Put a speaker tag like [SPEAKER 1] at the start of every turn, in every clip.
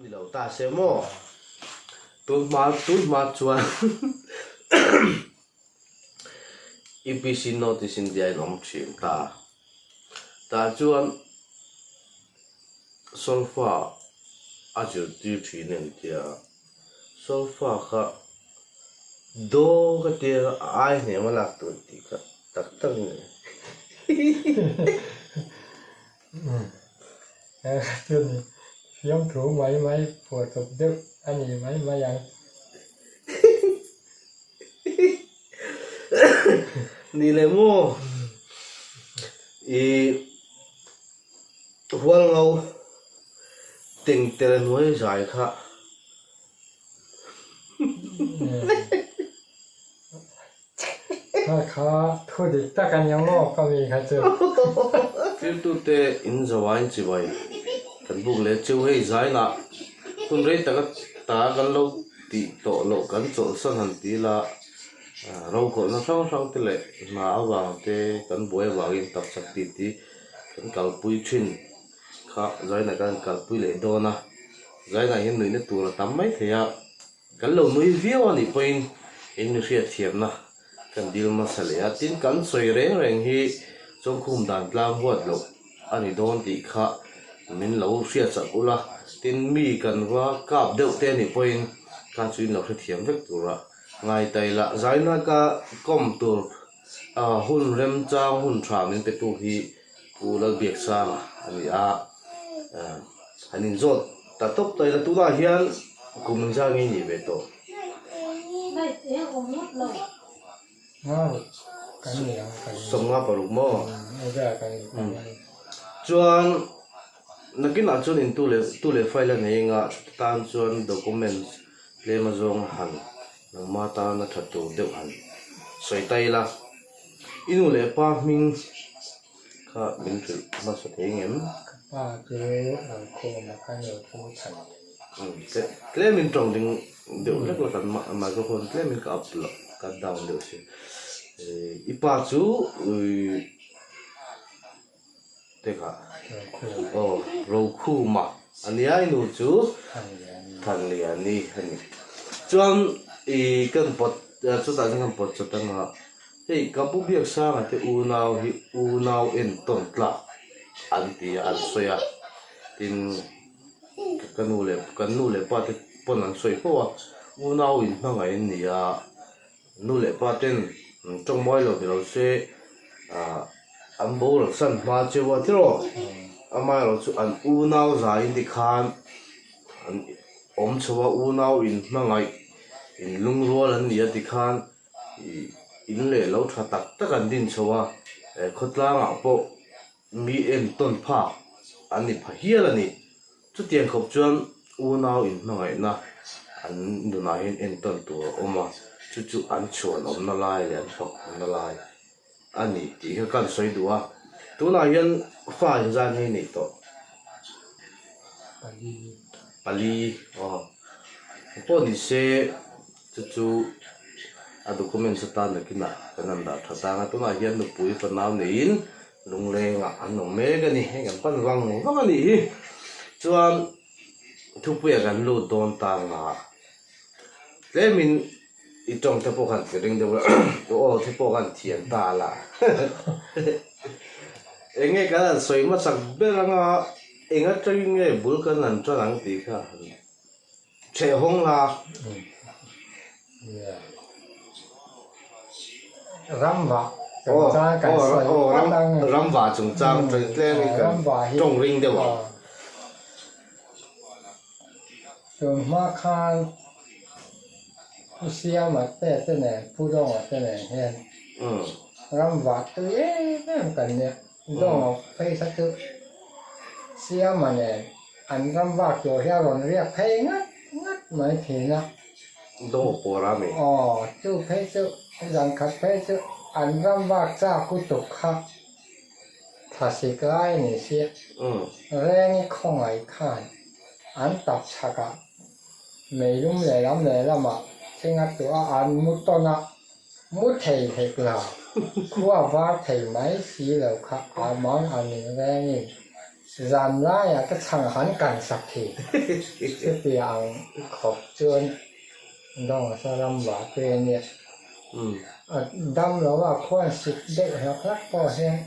[SPEAKER 1] đi lâu ta xem mò tút mà chuan EPC notice in dia nom chim ta chuan solfa aju ti phinen tia solfa kha do ka tia ai ne ma lak tu ti ka tak tak ne
[SPEAKER 2] Tuần này phiếm thủ máy phổ tục đức anh ấy máy ăn
[SPEAKER 1] ni le mo hual ngau ting tel nuai zai kha
[SPEAKER 2] khá thôi thì ta cần nhau ngó có gì khá chưa
[SPEAKER 1] phim tu te in zawai chi bai kan buk le chu hei zai na kun rei ta kan lo ti to lo kan chol san han ti la rau ko na sang te le na awang te kan boi awang tak sak ti kan kal pui thin kha zai na kan kal pui le do na zai na hin nui na tu la tam mai thea kan lo nui view ani point in ni ria thiam na kan dil ma sale a tin kan soi reng hi chong khum dan tlang huat lo ani don ti kha min lo ria cha ula tin mi kan wa kap deuh te ni point kan chuin lo thiam vek tura ngai tai la zaina ka kom tur hun rem chang hun thram in pe tu hi pula biak sang ani anin zot ta top tai la tu da hian kum jang ni ve to
[SPEAKER 2] ngon cái gì cái
[SPEAKER 1] som nga paruk mo
[SPEAKER 2] cái cái
[SPEAKER 1] chuan nakin a chuan in tu le file nei nga tan chuan documents le ma zong han nang ma ta na thatu deuh han soi tai la inu le pa ming kha min thil ma sa thengem
[SPEAKER 2] ba cái làm khô mà cái nhiều không thành
[SPEAKER 1] tle min tong ding deuh lek la kan microphone tle min ka up lo ka down deuh si ipa chu te kha ro khu ma ania inu chu than li ani hani chuan kan pot chu ta kan pot chu ta nga hei ka bu biak sa nga te u nau en ton tla an ti an soya tin kan nu le pa te pon an soi po u nau in ma nga en ni a nu le pa ten trong moi lo bi lo se an bo lo san ma che wa ti ro ama lo chu an u nau za in di khan an om chwa u nau in ma ngai in lung rual an ni ati khan in le lo tha tak an din chwa khotla nga po mi em ton pha ani pha hial ani chu tiang khop chuan u nau in ma ngai na an du na hin en ton tu oma chu an chuan om na lai le an phok na lai ani ti ka kan soi duwa tu na hian fa zan ni ni to pali po ni se chu a document sa tan kina kananda thata nga tu na hian nu pui pa naw nein lung le nga an no me ga ni he gan pan wang no ga ni chuan thu pu ya gan lu don ta nga le min I trong te po kan ring de o te po kan thian ta la enge ka soi ma sak belanga enga tring nge bul kan an trang ti kha che hong la
[SPEAKER 2] ramba cái
[SPEAKER 1] ramba chung chang tren tlen ka trong ring de wa
[SPEAKER 2] thường ma khan xia mà thế này phu dong mà thế này hen ramba tôi em cần nè dong phải sát chứ xia mà nè anh ramba kiểu heo rồi riêng phải ngắt mấy thì nè
[SPEAKER 1] do po ra me
[SPEAKER 2] chú phải chú rằng khát phải chú anh ramba cha cú tục khác thật sự cái này xia rèn không ai看anh tập 차가 매일 내람 mà 생각도 안 묻더나 못해 해그라 그와 봐 대마이 시로 가 아망 아니라니 giảm lại à cái thằng hắn cảnh sạc thì cái tiếng khóc trơn đó là sao làm vả quê nhỉ đâm nó vào khoan xịt đệ hợp lắc bỏ hen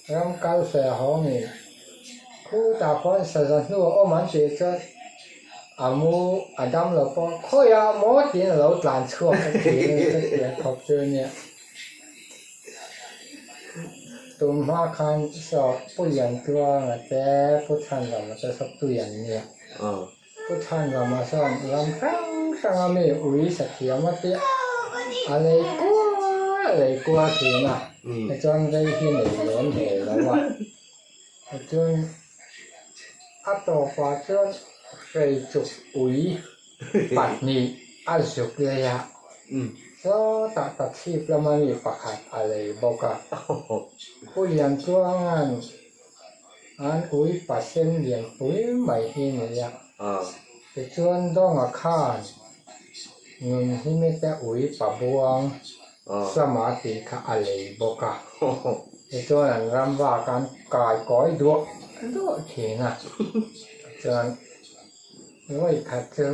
[SPEAKER 2] làm cao xe hó nhỉ khu ta khoan xe dân nuôi ôm ăn chế cho mu đâm nó bỏ khôi mót thì nó tàn chuột cái tiếng khóc trơn nhỉ tụm hoa khăn sọ bút yanตัวแต่พุทธันเราจะสับตัวยันเนี่ยพุทธันเรามาสอนลำครั้งสังมีอุยสักเขียมาเตะอะไรกลัวถึงอ่ะจนได้ที่หนึ่งล้นเหวแล้วว่ะจนอัตโตกว่าจนเคยจุกอุยปัดนี้อันสุกเลยอ่ะก็ตัดที่ประมาณนี้ประคัดอะไรบอกอ่ะผู้เรียนตัวงานอันอุ้ยปัดเส้นเรียนอุ้ยไม่ที่เนี่ยแต่ชวนต้องอาคารเงินที่ไม่แต่อุ้ยปะบวงสมาธิค่ะอะไรบอกอ่ะแต่ชวนนั้นรำว่าการกายก้อยดวงเขียนอ่ะชวนน้อยขัดเจอ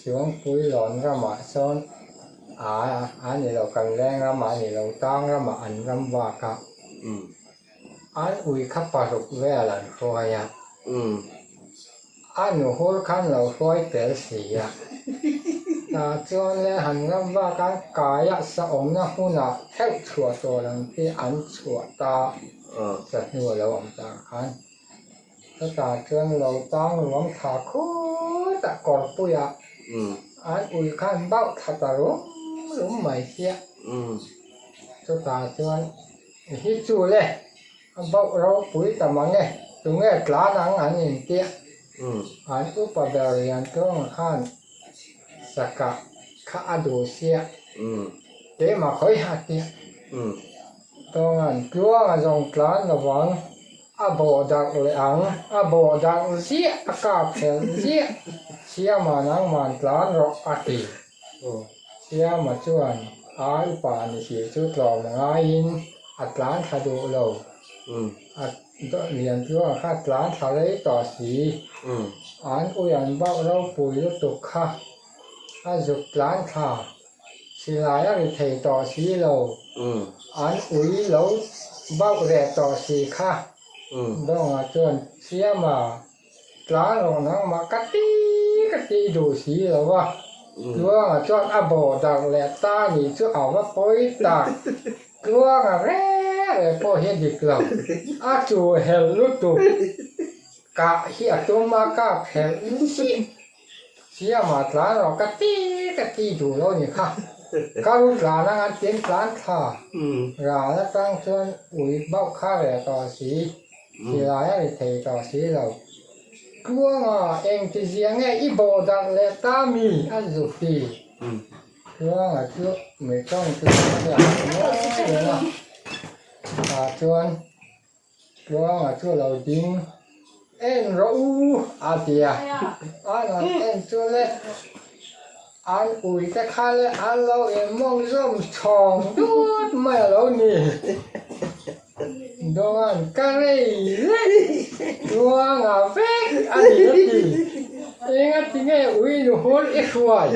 [SPEAKER 2] ช่วงปุ้ยหลอนก็มาซ้อนอันนี้เรากันแรงก็มาอันนี้เราตั้งก็มาอันรำว่ากับอันอุ้ยขับปลาสุกเวลันคอยอ่ะอันหนูหัวขันเราคอยเตะสีอ่ะแต่จนเลยหันรำว่ากันกายสะอมนะหุ่นอ่ะเท่าชัวตัวนั้นที่อันชัวตาจะหัวเราออกจากขันถ้าตาจนเราตั้งหลวงขาคู่ตะกอดปุยอ่ะอันอุ้ยขันเบ้าทัดตาลุ้มไม่เสียถ้าตาจนฮิจูเลยเบ้าเราปุยแต่มันเนี่ยตรงนี้กล้านังอันนี้เตี้ยอันอุปเบลยันต้องขันสกัดข้าดูเสียเดี๋ยวมาคอยหัดเตี้ยตรงนั้นกลัวมาจงกล้าระวังโบดักเลยโบดักเสียอากาศเสียเสียมานังมันกล้ารออาทิเสียมาชวนอุปาณิสิจุดหลอมง่ายอัตลานทะดูเราเรียนตัวข้าตลานทะเลต่อสีอันอุยันเบ้าเราปุ๋ยตุกข้าจุดตลานข้าสิลายอะไรเทต่อสีเราอันอุยเราเบ้าแร่ต่อสีข้าต้องจนเสียมาตลาดนั้นมากตีดูสีแล้วว่าด้วยจนโบดักแหลตานี่จะเอามาปล่อยตากด้วยแร่เลยพอเห็นดีกล่าวจูเฮลุตุกะเฮียตัวมากะเฮลุสิเสียมาตลาดเรากตีดูแล้วนี่ค่ะก็รู้ตลาดนั้นเต็มตลาดค่ะร้านตั้งจนอุ้ยเบ้าข้าแหลต่อสีที่ไรอะไรเทต่อสีเรากลัวเองที่เสียงไงอีโบดักเลตามีอันสุดที่กลัวคือไม่ต้องคืออย่างนี้นะชวนกลัวช่วยเราดิ้งรู้อาเดียอันนั้นช่วยเลยอันอุ้ยแต่ข้าเลยอันเรามองร่มชองดูดไม่เรานี่ดวงกันเลยดวงเฟกอันนี้เองที่ไงอุ้ยหนูหัวเอ็กซ์วาย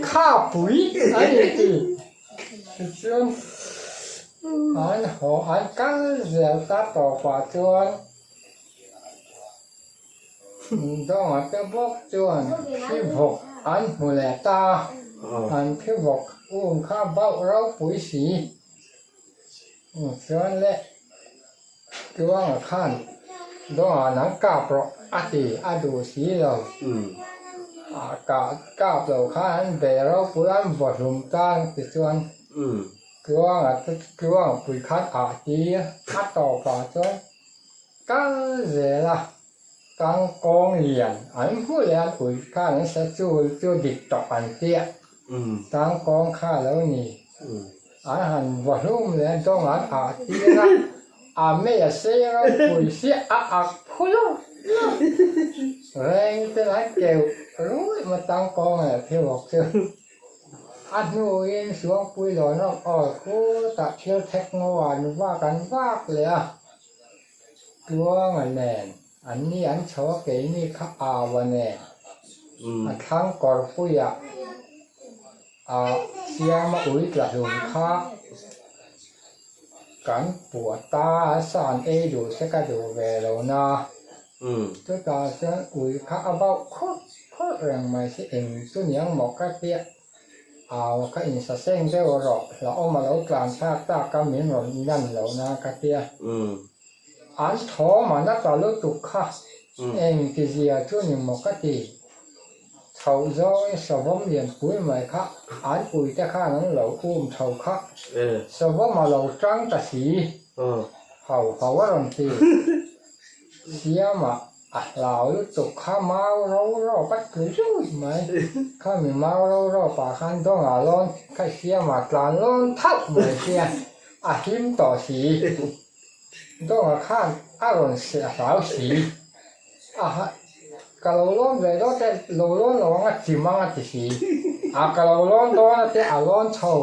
[SPEAKER 2] ข้าปุ๋ยอันนี้จนอันหัวอันกันเสียตัดต่อฝ่าจนดวงจะบอกจนพี่บอกอันหัวแหลตาอันพี่บอกข้าเบ้าเราปุ๋ยสีจนเลยตัวข้านดวงนังกาบรอดูสีเรากาบเราข้านเบเราปุรันบดลุมตานติดชวนตัวปุยคัดตีต่อป่าจนกันเสียละกังกองเรียนอันผู้เรียนปุยข้านนั้นจูดิบต่ออันเตี้ยตั้งกองข้าแล้วนี่อันหันบดลุมเรียนต้องตีละไม่เสียเราปุ๋ยเสียพูดแรงเป็นไรเกี่ยวรู้มาตั้งกองที่บอกเจออันนู้นสวงปุ๋ยหล่อน้องคู่ตัดเชี่ยวเทคโนโลยีว่ากันว่าเลย ตัวงันแน่อันนี้อันชอเกนี่ข้าอาวันแน่ทั้งกอร์ปุยเสียมาอุ้ยกระดุมข้ากันปวดตาสานดูเสกดูเวลนาตัวตาเสียอุ้ยข้าเอาเบาโคตรแรงไม่ใช่เองตัวนี้ยังหมอกกระเปียก็อินสเซงเจ้าหรอกเราเอามาแล้วกลางชาติตากำมินหล่นนั่นแล้วนะกระเปียอันท้อมันน่าจะเลิกตุกข้าเองกิเจียตัวนี้หมอกกระตีเขาจะสวมเรียนปุ๋ยไหมข้าอันปุ๋ยแต่ข้านั้นเราอุ้มเขาข้าสวมมาเราจังตะสีเขาว่ารันตีเสียมาเราตุกข้าเมาเราปัดกุยจุ้ยไหมข้ามีเมาเราป่าขันต้องร้อนข้าเสียมาตลานร้อนทับเหมือนเสียหิมต่อสีต้องข้าอารมณ์เสียสาวสีกะโลร้อนเลยก็จะโลร้อนเราว่าจิมังติสีกะโลร้อนตัวนั้นจะร้อนเช่า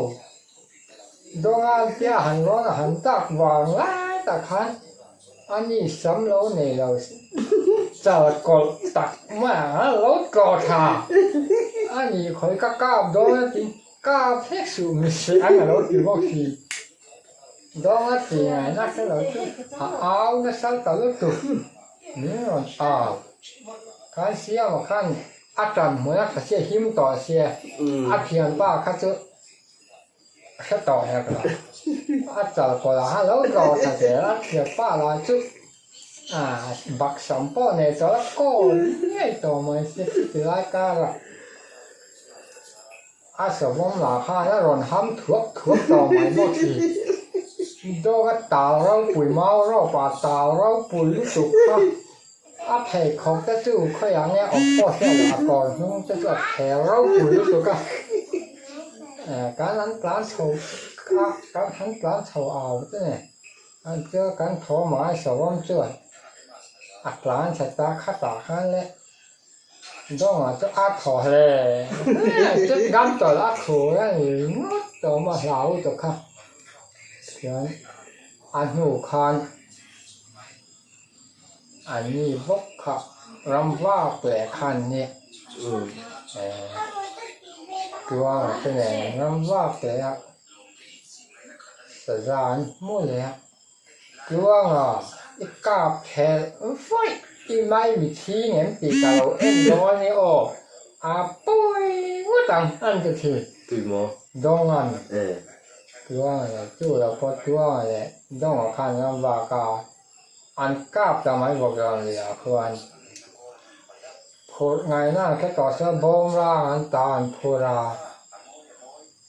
[SPEAKER 2] ดวงอาทิตย์หันร้อนหันตักวางไล่ตะขันอันนี้สำเราเนี่ยเราจะกดตักมาเรากอดขาอันนี้คอยก็ก้าวดวงอาทิตย์ก้าวเพชรสูงสิอันนั้นเราถือว่าสีดวงอาทิตย์ไงนักเราคือเอาเนื้อสัตว์ตัวตุ่มนี่มันข้าเสียมาข้างอาจารย์เหมือนข้าเสียหิมต่อเสียเพียงป้าข้าจะต่อให้กันอาจารย์ก็ละแล้วก็ถ้าเสียเพียงป้าละจุบักสัมปอเนี่ยจะละก็เนี่ยต่อมาเสียที่รายการสมมติราคาแล้วรอนห้ำถั่วต่อมาหมดทีโดนก็ตาเราปุ๋ยเมาเราป่าตาเราปุ๋ยสุกข้าเพลของจะจู่เขาอย่างเงี้ยออกก็เสียหลักก่อนนุ่งจะจู่แถวเราปุ๋ยสุกการนั้นการโชว์การทั้งการโชว์เอาเนี่ยเจอการขอหมายสวมเชื่อการใช้ตาขัดตาขันเลยต้องจะถอเลยจะดันต่อถอแล้วต่อมาเหลาตัวค่ะเสียงหูคันอันนี้พวกขับรำว่าแปลคันเนี่ยตัวเป็นไงรำว่าแปลสะร้านมั่วเลยตัวอีกาแผ่ไฟที่ไม่มีที่เงี้ยตีกับเราร้อนนี่ปุ้ยว่าต่างอันจะที
[SPEAKER 1] ตุยมอ
[SPEAKER 2] ดองอันตัวจู่เราพอตัวเนี่ยดองคันรำว่ากาอันกาบจะไม่บอกเราเลยคืออันพูดไงนะแค่ต่อเสื้อบอมร่างอันตาอันพูรา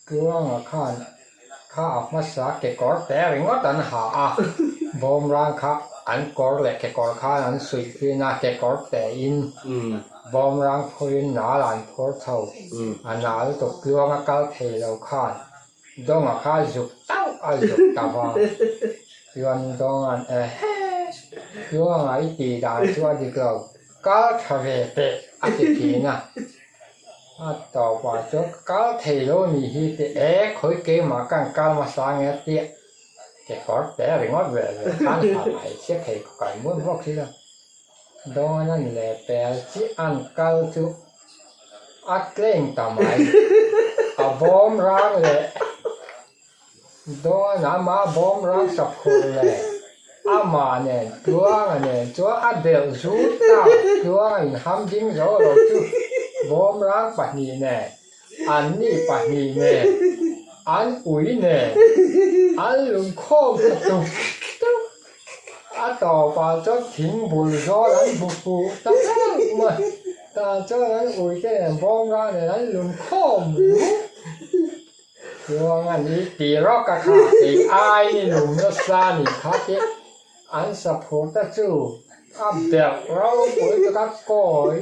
[SPEAKER 2] คือว่าข้าออกมาสักเกกอร์แต่ริงว่าตันหาบอมร่างข้าอันกอร์เล็กเกกอร์ข้าอันสุดที่น่าเกกอร์แต่อินบอมร่างพูนหนาหลานพูดเท่าอันหนาตัวคือว่าก้าวเทเราข้าดองข้าจุกเต้าจุกตาบ้าคืออันดองอันคือว่าไอ้ตีดาชัวดีกว่าก็ทำเตะติกีนะต่อไปจะก็เทโลนี่ฮีเตะคอยเกมากันการมาสร้างเงี้ยเตะแต่ก็แต่เรื่องว่าแบบท่านหาให้เช็คให้ก่อนเมื่อพวกที่ละดองนั่นแหละแต่ที่อันเก่าจุอัดเล่งทำไมบอมรังเลยดองน้ำมาบอมรังสักคนเลยมาเนี่ยตัวเดือดสุดตัวทำจริงเราจู่บอมรังปะนี่เนี่ยอันนี้ปะนี่เนี่ยอันอุ้ยเนี่ยอันลุงโคมตุ๊กต่อไปจะทิ้งบุหรี่ร้อนบุตั้งมาแต่เจ้านั้นอุ้ยแค่บอมรังเนี่ยอันลุงโคมตัวงั้นนี่ตีรอกกะค่ะอีกไอ้หนุ่มนักซ่านี่ครับอันสะโพกตะจู่เดี๋ยวเราปุ๋ยตะก้อย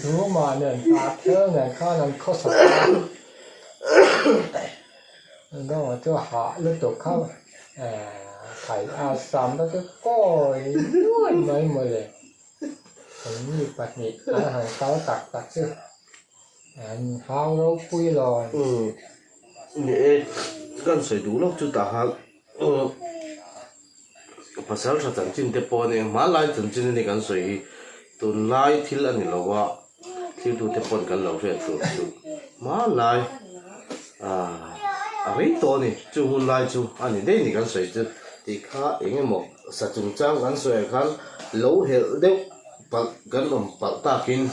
[SPEAKER 2] ดูมาเนี่ยตาเธอเนี่ยข้านั้นเขาสับต้องจะหาเลือดตกเข้าไข่สามตะก้อยด้วยไม่เลยผมมีปัจจิอาหารเขาตักซึ่งข้าวเราปุยลอย
[SPEAKER 1] นี่กันใส่ดูแล้วจุดตาหัก pasal sa chan chin te pon e ma lai chan chin ni kan soi tun lai thil ani lowa thil tu te pon kan lo fe chu ma lai a rei to ni chu hun lai chu ani dei ni kan soi chu ti kha enge mo sa chung chang kan soi kan lo hel deu pal kan om pal ta kin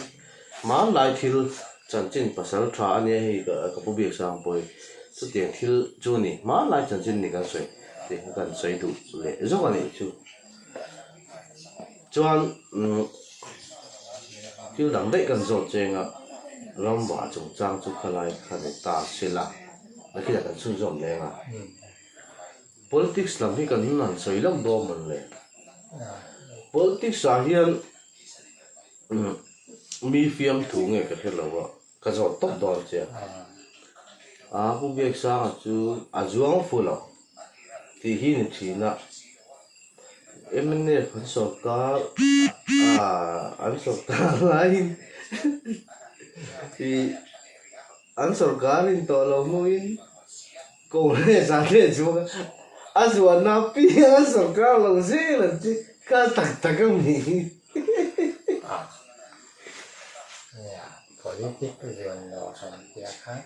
[SPEAKER 1] ma lai thil chan chin pasal tha ani hei ka pu bi sang poi chu te thil chu ni ma lai chan chin ni kan soi thì cần xây đủ lệ rất là lệ chứ cho anh tiêu đẳng đấy cần dọn chèn à làm vả trồng trang chú khai lại khai để ta sẽ là khi là cần xuân dọn này à politics làm thì cần hình ảnh xây lắm đồ mình lệ politics là hiện mi phim thủ nghệ cái thế là cái dọn tốt đó chứ cũng biết sao chú zuang phu lo thì hi ni thina em ne phun sarkar an sarkar lain thì an sarkar in to lo muin ko ne sa le chu azwa na pi an sarkar lo se la chi ka tak mi
[SPEAKER 2] politik riêng lo thành việc khác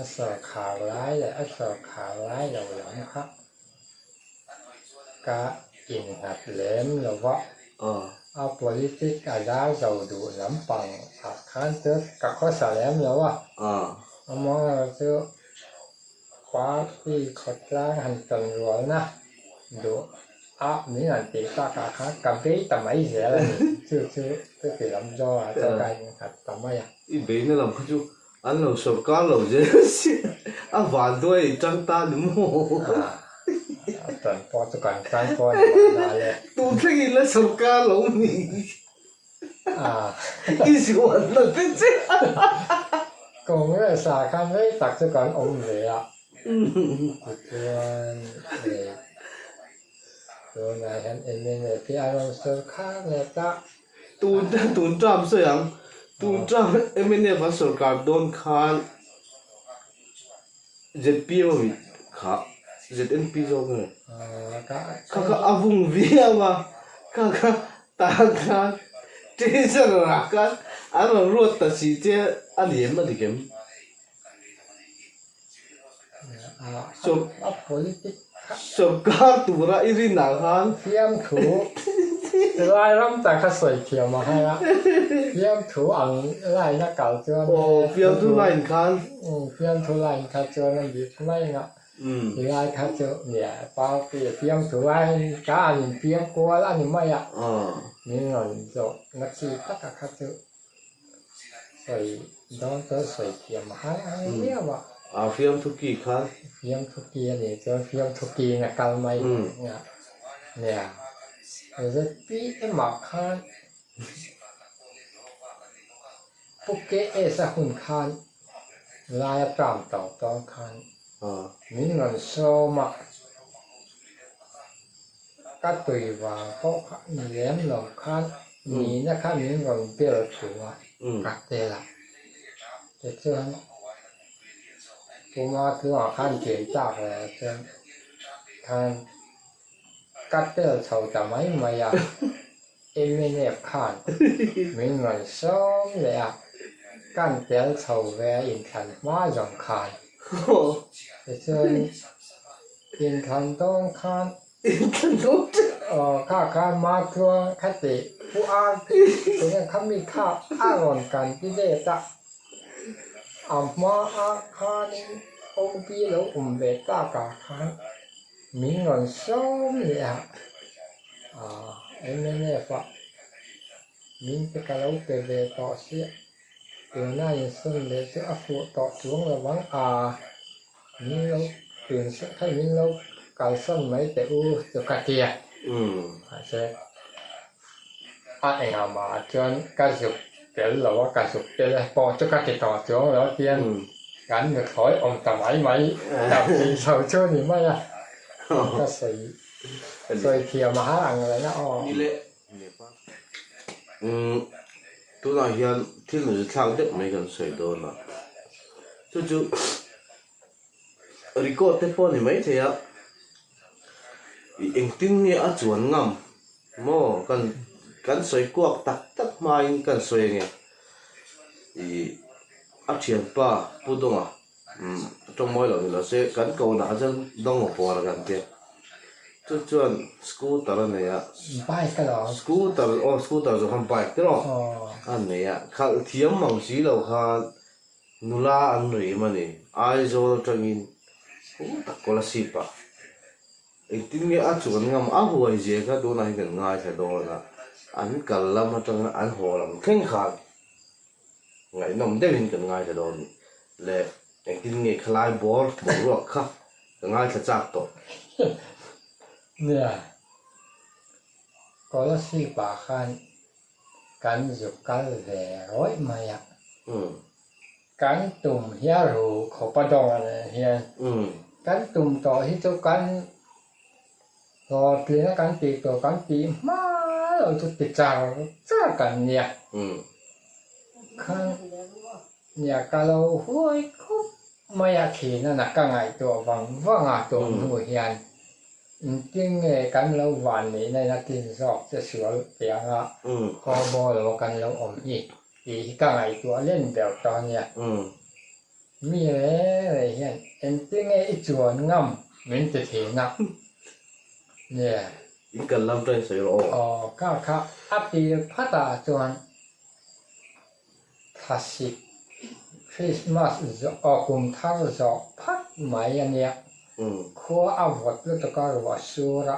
[SPEAKER 2] sợ khảo lái là sợ khảo lái đầu lắm khác cả in hạt lém là vợ politik ada giàu đủ lắm bằng hạt khán trước cả có xả lém là vợ mà chứ quá khi khót lá hành tần rồi na đủ mình là chỉ ta cả khác cà phê tầm ấy rẻ là chưa cái gì làm do cho cái hạt tầm ấy
[SPEAKER 1] ít bé nữa làm chút anh lâu sầu cá lâu chứ vạn tuổi trăng ta đúng không
[SPEAKER 2] tuần po cho cần trăng po là lệ
[SPEAKER 1] tôi thấy là sầu cá lâu nè cái gì vậy là thế chứ
[SPEAKER 2] còn cái xà khăn đấy tặc cho cần ôm về ạ rồi này anh em này cái ai làm sầu cá này ta
[SPEAKER 1] tôi trăm岁啊tôi trăm em này phải sầu cá đôn khan ZP mà bị khá ZNP rồi người các avung vía mà các ta kan thế sao là kan anh làm ruột ta chỉ chứ anh hiếm mà thì kiếm sầu cá tủ ra irin nào khan
[SPEAKER 2] phiêm thủ lại lắm tại các sợi thiều mà hay á phiêm thủ ăn lại nó cào cho
[SPEAKER 1] phiêm thủ lại khan
[SPEAKER 2] phiêm thủ lại khá cho nó bị ngay ngạ thì lại khá cho nhẹ bao cái phiêm thủ lại cả anh phiêm qua là anh mấy ạ nhưng mà rồi nó chỉ tất cả khá cho sợi đó tới sợi thiều mà hay biết mà
[SPEAKER 1] phiêm thủ kỳ khan
[SPEAKER 2] phiêm thủ kỳ thì cho phiêm thủ kỳ là cào mấy nè rất biết cái mặt khan bút kế sa hun khan lại trạm tàu to khan mình lần sau mà các tùy vào có lém lòng khan nhìn nó khan mình còn biết là chủ các tê là để cho cô mà thứ họ khan chuyển tạc là cho khan cắt cái sầu tầm ấy mà ya em nẹp khan mình ngồi sớmเลยอ่ะกันเตียนสาวแวอินคันมาจงคันแต่เช่นอินคันต้องคันข้าคันมาตัวคติผู้อ่านตัวนี้เขามีข้าอ่านกันที่เด็ดอ่ะมาคันองค์พี่แล้วเบต้ากาคันmình ngồi sớm vậy à em nên nghe phật mình cái cái lâu về tỏ xía từ nay xuân để sẽ áp phụ tỏ xuống là vắng mình lâu từ sẽ thấy mình lâu cả xuân mấy để u cho cả kia sẽ anh mà cho cái dục để lâu cái dục để bỏ cho cái tỏ xuống đó tiên gắn được khỏi ông tầm ấy mấy làm gì sao cho thì mấy à cái sợi thiều mà há ăn rồi nó
[SPEAKER 1] tôi nói hiện thiên nữ thang đất mấy gần sợi đồ nè chú record telephone thì mấy thế á eng tin nge a chuan ngam mo kan soi kuak tak mai kan soi nge a thian pa pudonga trong moi lo la se kan ko na jan dong por kan te chuan scooter ne ya
[SPEAKER 2] bike ka lo
[SPEAKER 1] scooter zo ham bike te ro an ne ya khal thiam mang si lo kha nula an rei mani ai zo tangin tak ko la sipa eng tin nge a chuan ngam a huai je kha do na kan ngai tha do na an kal lam atang an holam kheng khan ngai nom devin kan ngai tha do le eng tin nge khlai bor bo ro kha ngai tha chak to
[SPEAKER 2] nè có là si bà khan cắn dục cắn về rối mày ạ cắn tùm hia rù khổ ba đòn này hiền cắn tùm tỏ hít cho cắn rồi thì nó cắn tì tổ cắn tì má rồi cho tì chào rất cắn nhẹ khan nhà cà lâu hôi khúc mày ạ thì nó là cả ngày tổ vắng vắng à tổ mùi hiền tiếng nghe cắn lâu vàng này này là tin rõจะสวยเปียงอ่ะพอบอแล้วกันเราอมอีกก็ไงตัวเล่นแบบตอนเนี้ยมีอะไรเห็นเอ็นtiếng nghe ít chuồn ngâm mìnhจะเห็นนะเนี่ย
[SPEAKER 1] อีกันลำใจสวยโอ้
[SPEAKER 2] ก็ครับอัปปีพัตตาจวนทัศน์คริสต์มาสจะออกกุมท้าจะพัดหมายอันเนี้ยข้ออวดแล้วก็รัวสูร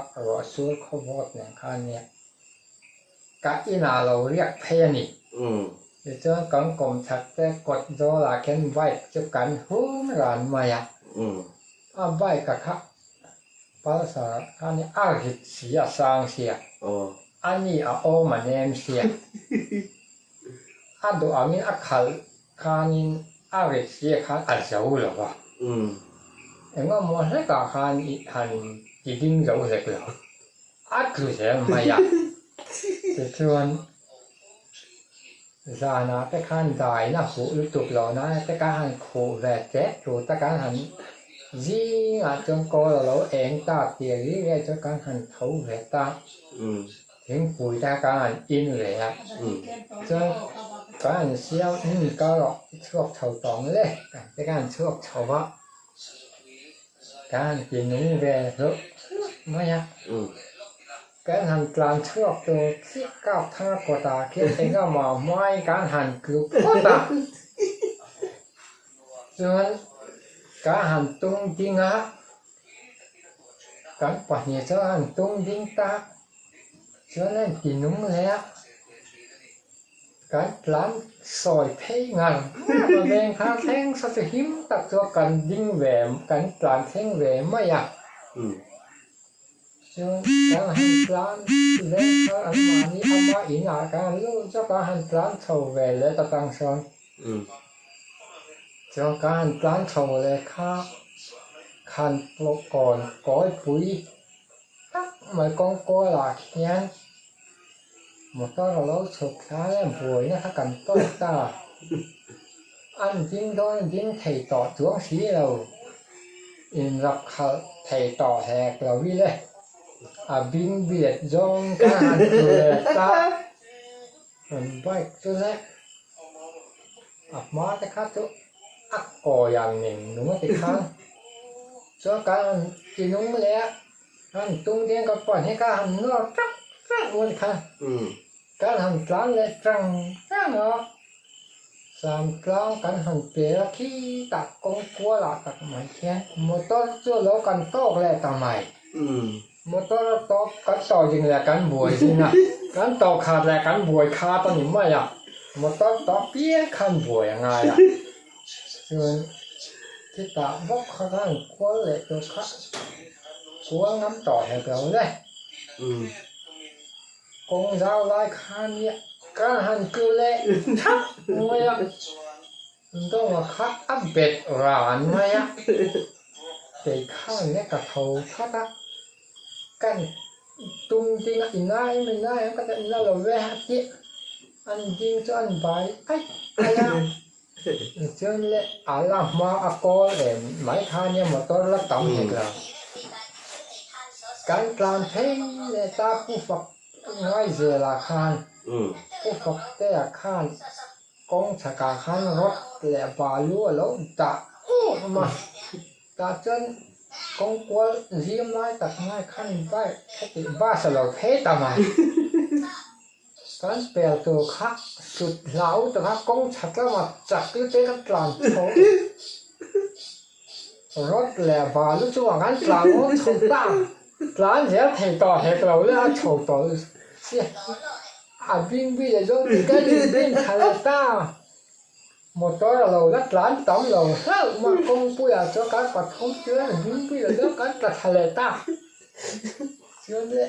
[SPEAKER 2] ข้อวดเนี่ยคันเนี่ยก็อินาเราเรียกเพนี่เดี๋ยวจะกังกลมชัดแต่กดโดลาเข็นไว้จะกันหุ่นร้านมาอ่ะไว้ก็ครับภาษาคันนี้อาริเสียสร้างเสียอันนี้โอมาเนมเสียดูอามินขัลคันนี้อาริเสียคันอัลเจ้าหรอวะเอ็งว่ามัวใช้กับคันหันจีดิ้งเจ้าเสกแล้วคือเสียไม่อยากจะชวนจานะแต่คันได้นะหูรู้ตุกเรานะแต่การหันขู่แหวกแจ๊ถูแต่การหันจีจนก็เราเองตาเตียรีไงจนการหันเขาแหวกตาถึงปุ๋ยแต่การหันอินเลยอ่ะจนการหันเสียวก็ช่วงเฉาตองเลยแต่การช่วงเฉาว่าการกินนุ่งแวร์ไม่อะการหันกลางช่วงตัวที่ก้าวท่ากตาคิดเองก็มาไม่การหันคือพอตาส่วนการหันตรงจริงอะการปัญญาจะหันตรงจริงตาส่วนนั้นกินนุ่งแล้วการกลางซอยเพย์งานมาแบ่งข้างแท่งสัตหิมตักตัวกันดิ้งแหวมกันกลางแท่งแหวมไม่อะส่วนการหันกลางเล่นข้าอันมานี้เอามาอินอาการรู้เจ้าการหันกลางโชว์แหวนและตะตังซ้อนส่วนการหันกลางโชว์เลยข้าคันปลอกก่อนก้อยปุ๋ยตักไม่กองก้อยหลักเขียนหมดก็เราสุกท้ายแล้วป่วยนะถ้ากันต้นตาอันจริงโดนจริงไถ่ต่อจ้วงสีเราอินรับเขาไถ่ต่อแหกเราวิเลยบินเบียดจงการเกิดตามันไปตัวแรกมาแต่ข้าตัวก่ออย่างหนึ่งหนูติดข้างส่วนการกินนุ่งแล้วอันตุ้งเดียงกับปล่อยให้การนวดจักวันค่ะการหันกลางเลยจังเหรอสามกลางการหันเปรี้ยขี้ตักกงกัวหลักตักไม่แค่มอเตอร์จู่แล้วกันโต๊ะเลยทำไมมอเตอร์โต๊ะกันต่อจริงแหละกันบวยสินะกันต่อขาดแหละกันบวยขาดตอนนี้ไม่อะมอเตอร์โต๊ะเปี้ยขันบวยยังไงอะส่วนที่ตาบอกข้างกัวเลยตัวข้ากัวน้ำต่อให้เราเลยกงเจ้าลายคาเนี่ยการหันคือเละทับไม่อะต้องมาคัดอัปเดตร้านไม่อะแต่ข้างเนี่ยกระเทาทัดอะกันตุ้งจริงอินได้ไม่ได้ก็จะอินได้เราแวะที่อันจริงจนไปไอ้อะจนเละอะไรมาอากอเลยไม่คาเนี่ยหมดตัวละต่ำอีกแล้ว การกลางเพลงและตาผู้ฝักง่ายเจราคานผู้ฝักแต่คานกงฉกาคานรถและบาลัวแล้วตามาตาจนกงกวลเรียมไล่ตัดง่ายขั้นไปติบ้าสลบเพตามาการเปลี่ยนตัวคักสุดเหลาตัวคักกงฉักแล้วมาจักตื้อเต้กันกลางรถแหล่บาลุช่วงนั้นกลางรถถูกตั้งกลางเสียเหตุต่อเหตุเราเรื่องถูกต่อเสียวิ่งเลยจนก็วิ่งทะเลต้าหมดตัวเราแล้วกลางต้อมเราเฮ้ยมันคงปุยจะการปัดคงเชื่อวิ่งเลยแล้วการกระทะเลต้าเชื่อเลย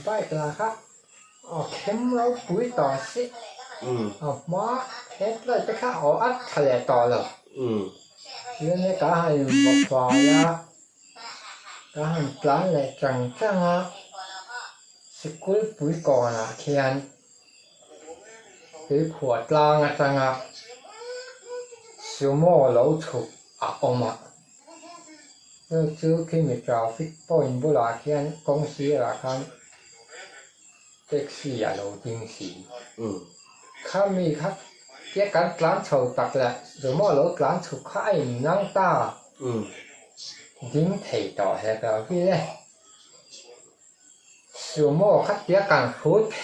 [SPEAKER 2] ไปกลางครับเข้มเราปุยต่อสิมาเฮ็ดเลยไปข้าอัดทะเลต่อเลยเชื่อเลยก็ให้บอกฝ่ายก็ให้ปลาเลยจังสกุลปุยก่อนเขียนปุยขวดกลางจังชั่วโมงเราถูกออกมาซื้อขึ้นมีกราฟิกปอยน์บุหรี่เขียนกงสีราคาเซ็กซี่เราจริงสิข้ามีครับเกี่ยกันกลางโฉดตักแหละชั่วโมงเรากลางถูกข้าไอ้นั่งตาดิ้งเทต่อเหตุการณ์ที่เลยชั่วโมงคัดเกี่ยกันพูดเท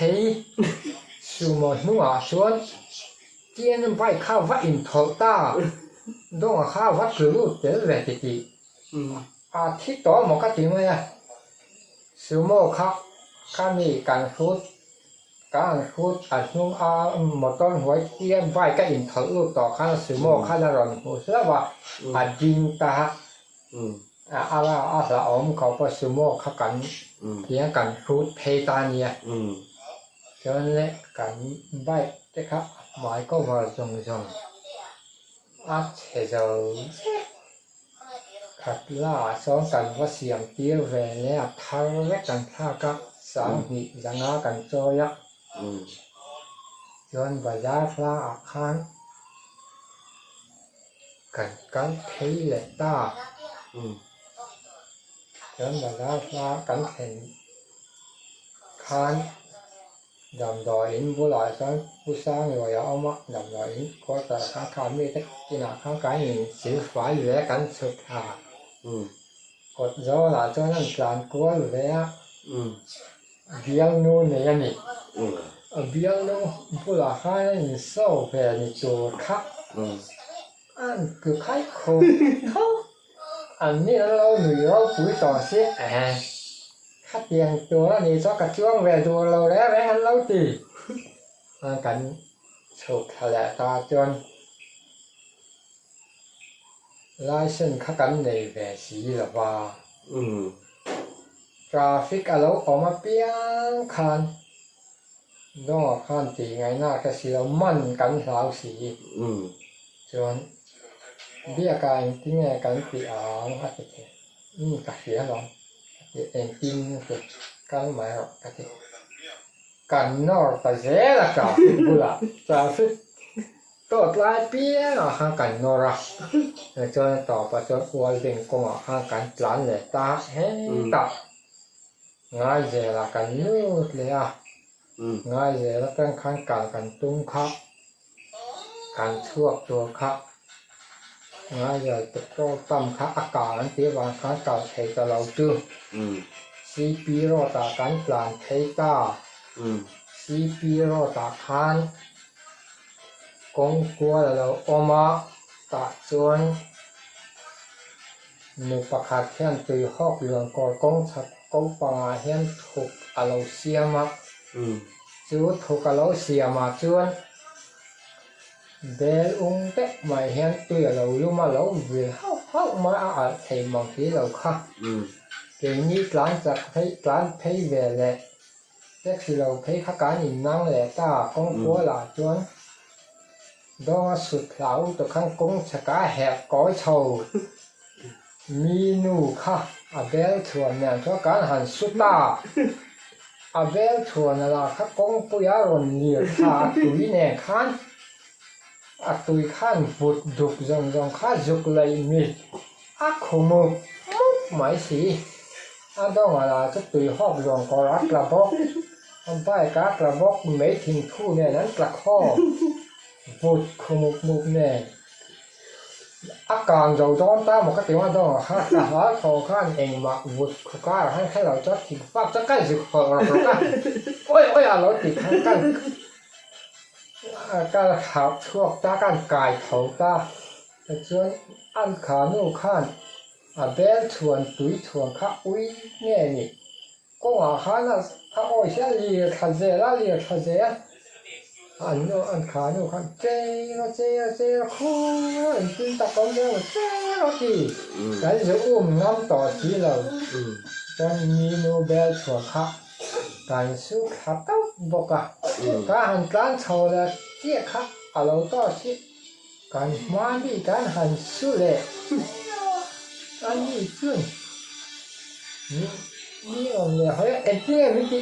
[SPEAKER 2] ชั่วโมงนัวชวนเจียนไปข้าววัดอินทอตาต้องข้าววัดกลุ่มเจอเวทีจีอาทิตย์ต่อหมอกติมาชั่วโมงข้ามีการพูดอันนุ่งหมดต้นหัวเจียนไปก็อินทอลูกต่อข้าชั่วโมงข้าจะรอนหัวเสือว่าจินตาอะไรเขาพอชั่วโมงเขากันเพียงกันพูดเพตานี่จนเละกันใบแต่ครับหมายก็ว่าจงเจ้าขัดล่าสองกันว่าเสียงเตี้ยแหวนแล้วทางเล็กกันท่าก็สามหิยังงากันโจยจนบรรยาพระอาคารกันเทเลตาจนบรรยาพระกันเห็นคานดำดอยอินบุหรี่ซ้อนผู้สร้างอยู่เอามาดำดอยอินก็แต่ข้างขาไม่ได้กินข้างกายหินสีฟ้าอยู่แล้วกันสุดท้ายกดย้อนหลังจนนั่งกลางกลัวอยู่แล้วเบี้ยนู่นเนี่ยนี่เบี้ยนู่นบุหรี่ข้างนี่โซ่แผ่นี่ตัวคักอันคือใครโคอันนี้เราหนุ่ยเราปุ๋ยต่อเสียข้าเตียงตัวนี้ก็กระช่วงแหวนตัวเราแล้วงั้นเราตีกันโฉกทะเลตาจนลายเส้นข้ากันในแหวนสีหรือว่ากราฟิกเราออกมาเปียงคันนอกคันตีไงหน้าก็สีเรามั่นกันสาวสีจนเบี้ยการที่ไงกันตีอ่างฮัตเตกับเสียหรอเอ็นกินคือการหมายก็ที่กันนอกแต่เสียละกับบุหรี่จะฟิตตัวลายเปี้ยห่างกันนอระจนต่อไปจนอวลเป็นกงห่างกันหลานเลยตาเห็นตาง่ายเจละกันนู่นเลยง่ายเจละกันขันกันตุ้งคับกันชั่วตัวคับง่ายเลยตะโกนตั้มข้าอากาศที่วางข้างกันเทตเราจื้อซีปีโรตากันปลานเทตาซีปีโรตาคันกงกัวเราออกมาตาจวนหนึ่งประคาเทียนตุยหอกเหลืองกอกงชักกงปังเฮียนถูกอารเสียมาจูถูกอารเสียมาจวนเบลเตะมาเห็นตัวเราอยู่มาเราเวียเข้ามาอาจให้บางทีเราค่ะเดี๋ยวนี้กลางจากให้กลางให้เวลเลยแต่คือเราให้ข้าการอินนั่งแหละตากงกัวหลาจวนดอสุดเหลาตัวข้างกงชะกาแหกก้อยโชมีนูค่ะเบลชวนเนี่ยตัวการหันสุดตาเบลชวนอะไรข้ากงปุยารอนเหลียวขาตุยแน่ขันตุยขันฟุดดุกจงข้าจุกเลยมีขโมยไม่สิ anh đó là chút tùy họp luồng có rác là bốc anh phải các là bốc mấy thình thu này nó là kho vụt không một này ác càng giàu đó ta một cái tiếng anh đó hát là hát khó khăn em mà vụt khó hay là cho thì pháp cho cái gì khó là ôi nói thì cái học thuốc ta cái cài thầu ta cho ăn khá nụ khan bé chuồn túi chuồn khá uy nghe nhỉ có khá là ôi sẽ lìa thật dễ ăn khá nụ khan chê nó khô tin ta có nghe mà chê nó thì cái giữ ngắm tỏ chỉ là cho nhìn nó bé chuồn kháการสู้ขับเต้าบอกอ่ะการหันการเท่าละเจี๊ยครับเราต่อชิการมาดีการหันสู้เลยอันนี้ขึ้นนี่องเนี่ยเฮ้ยเอ็นเตี้ยมิจิ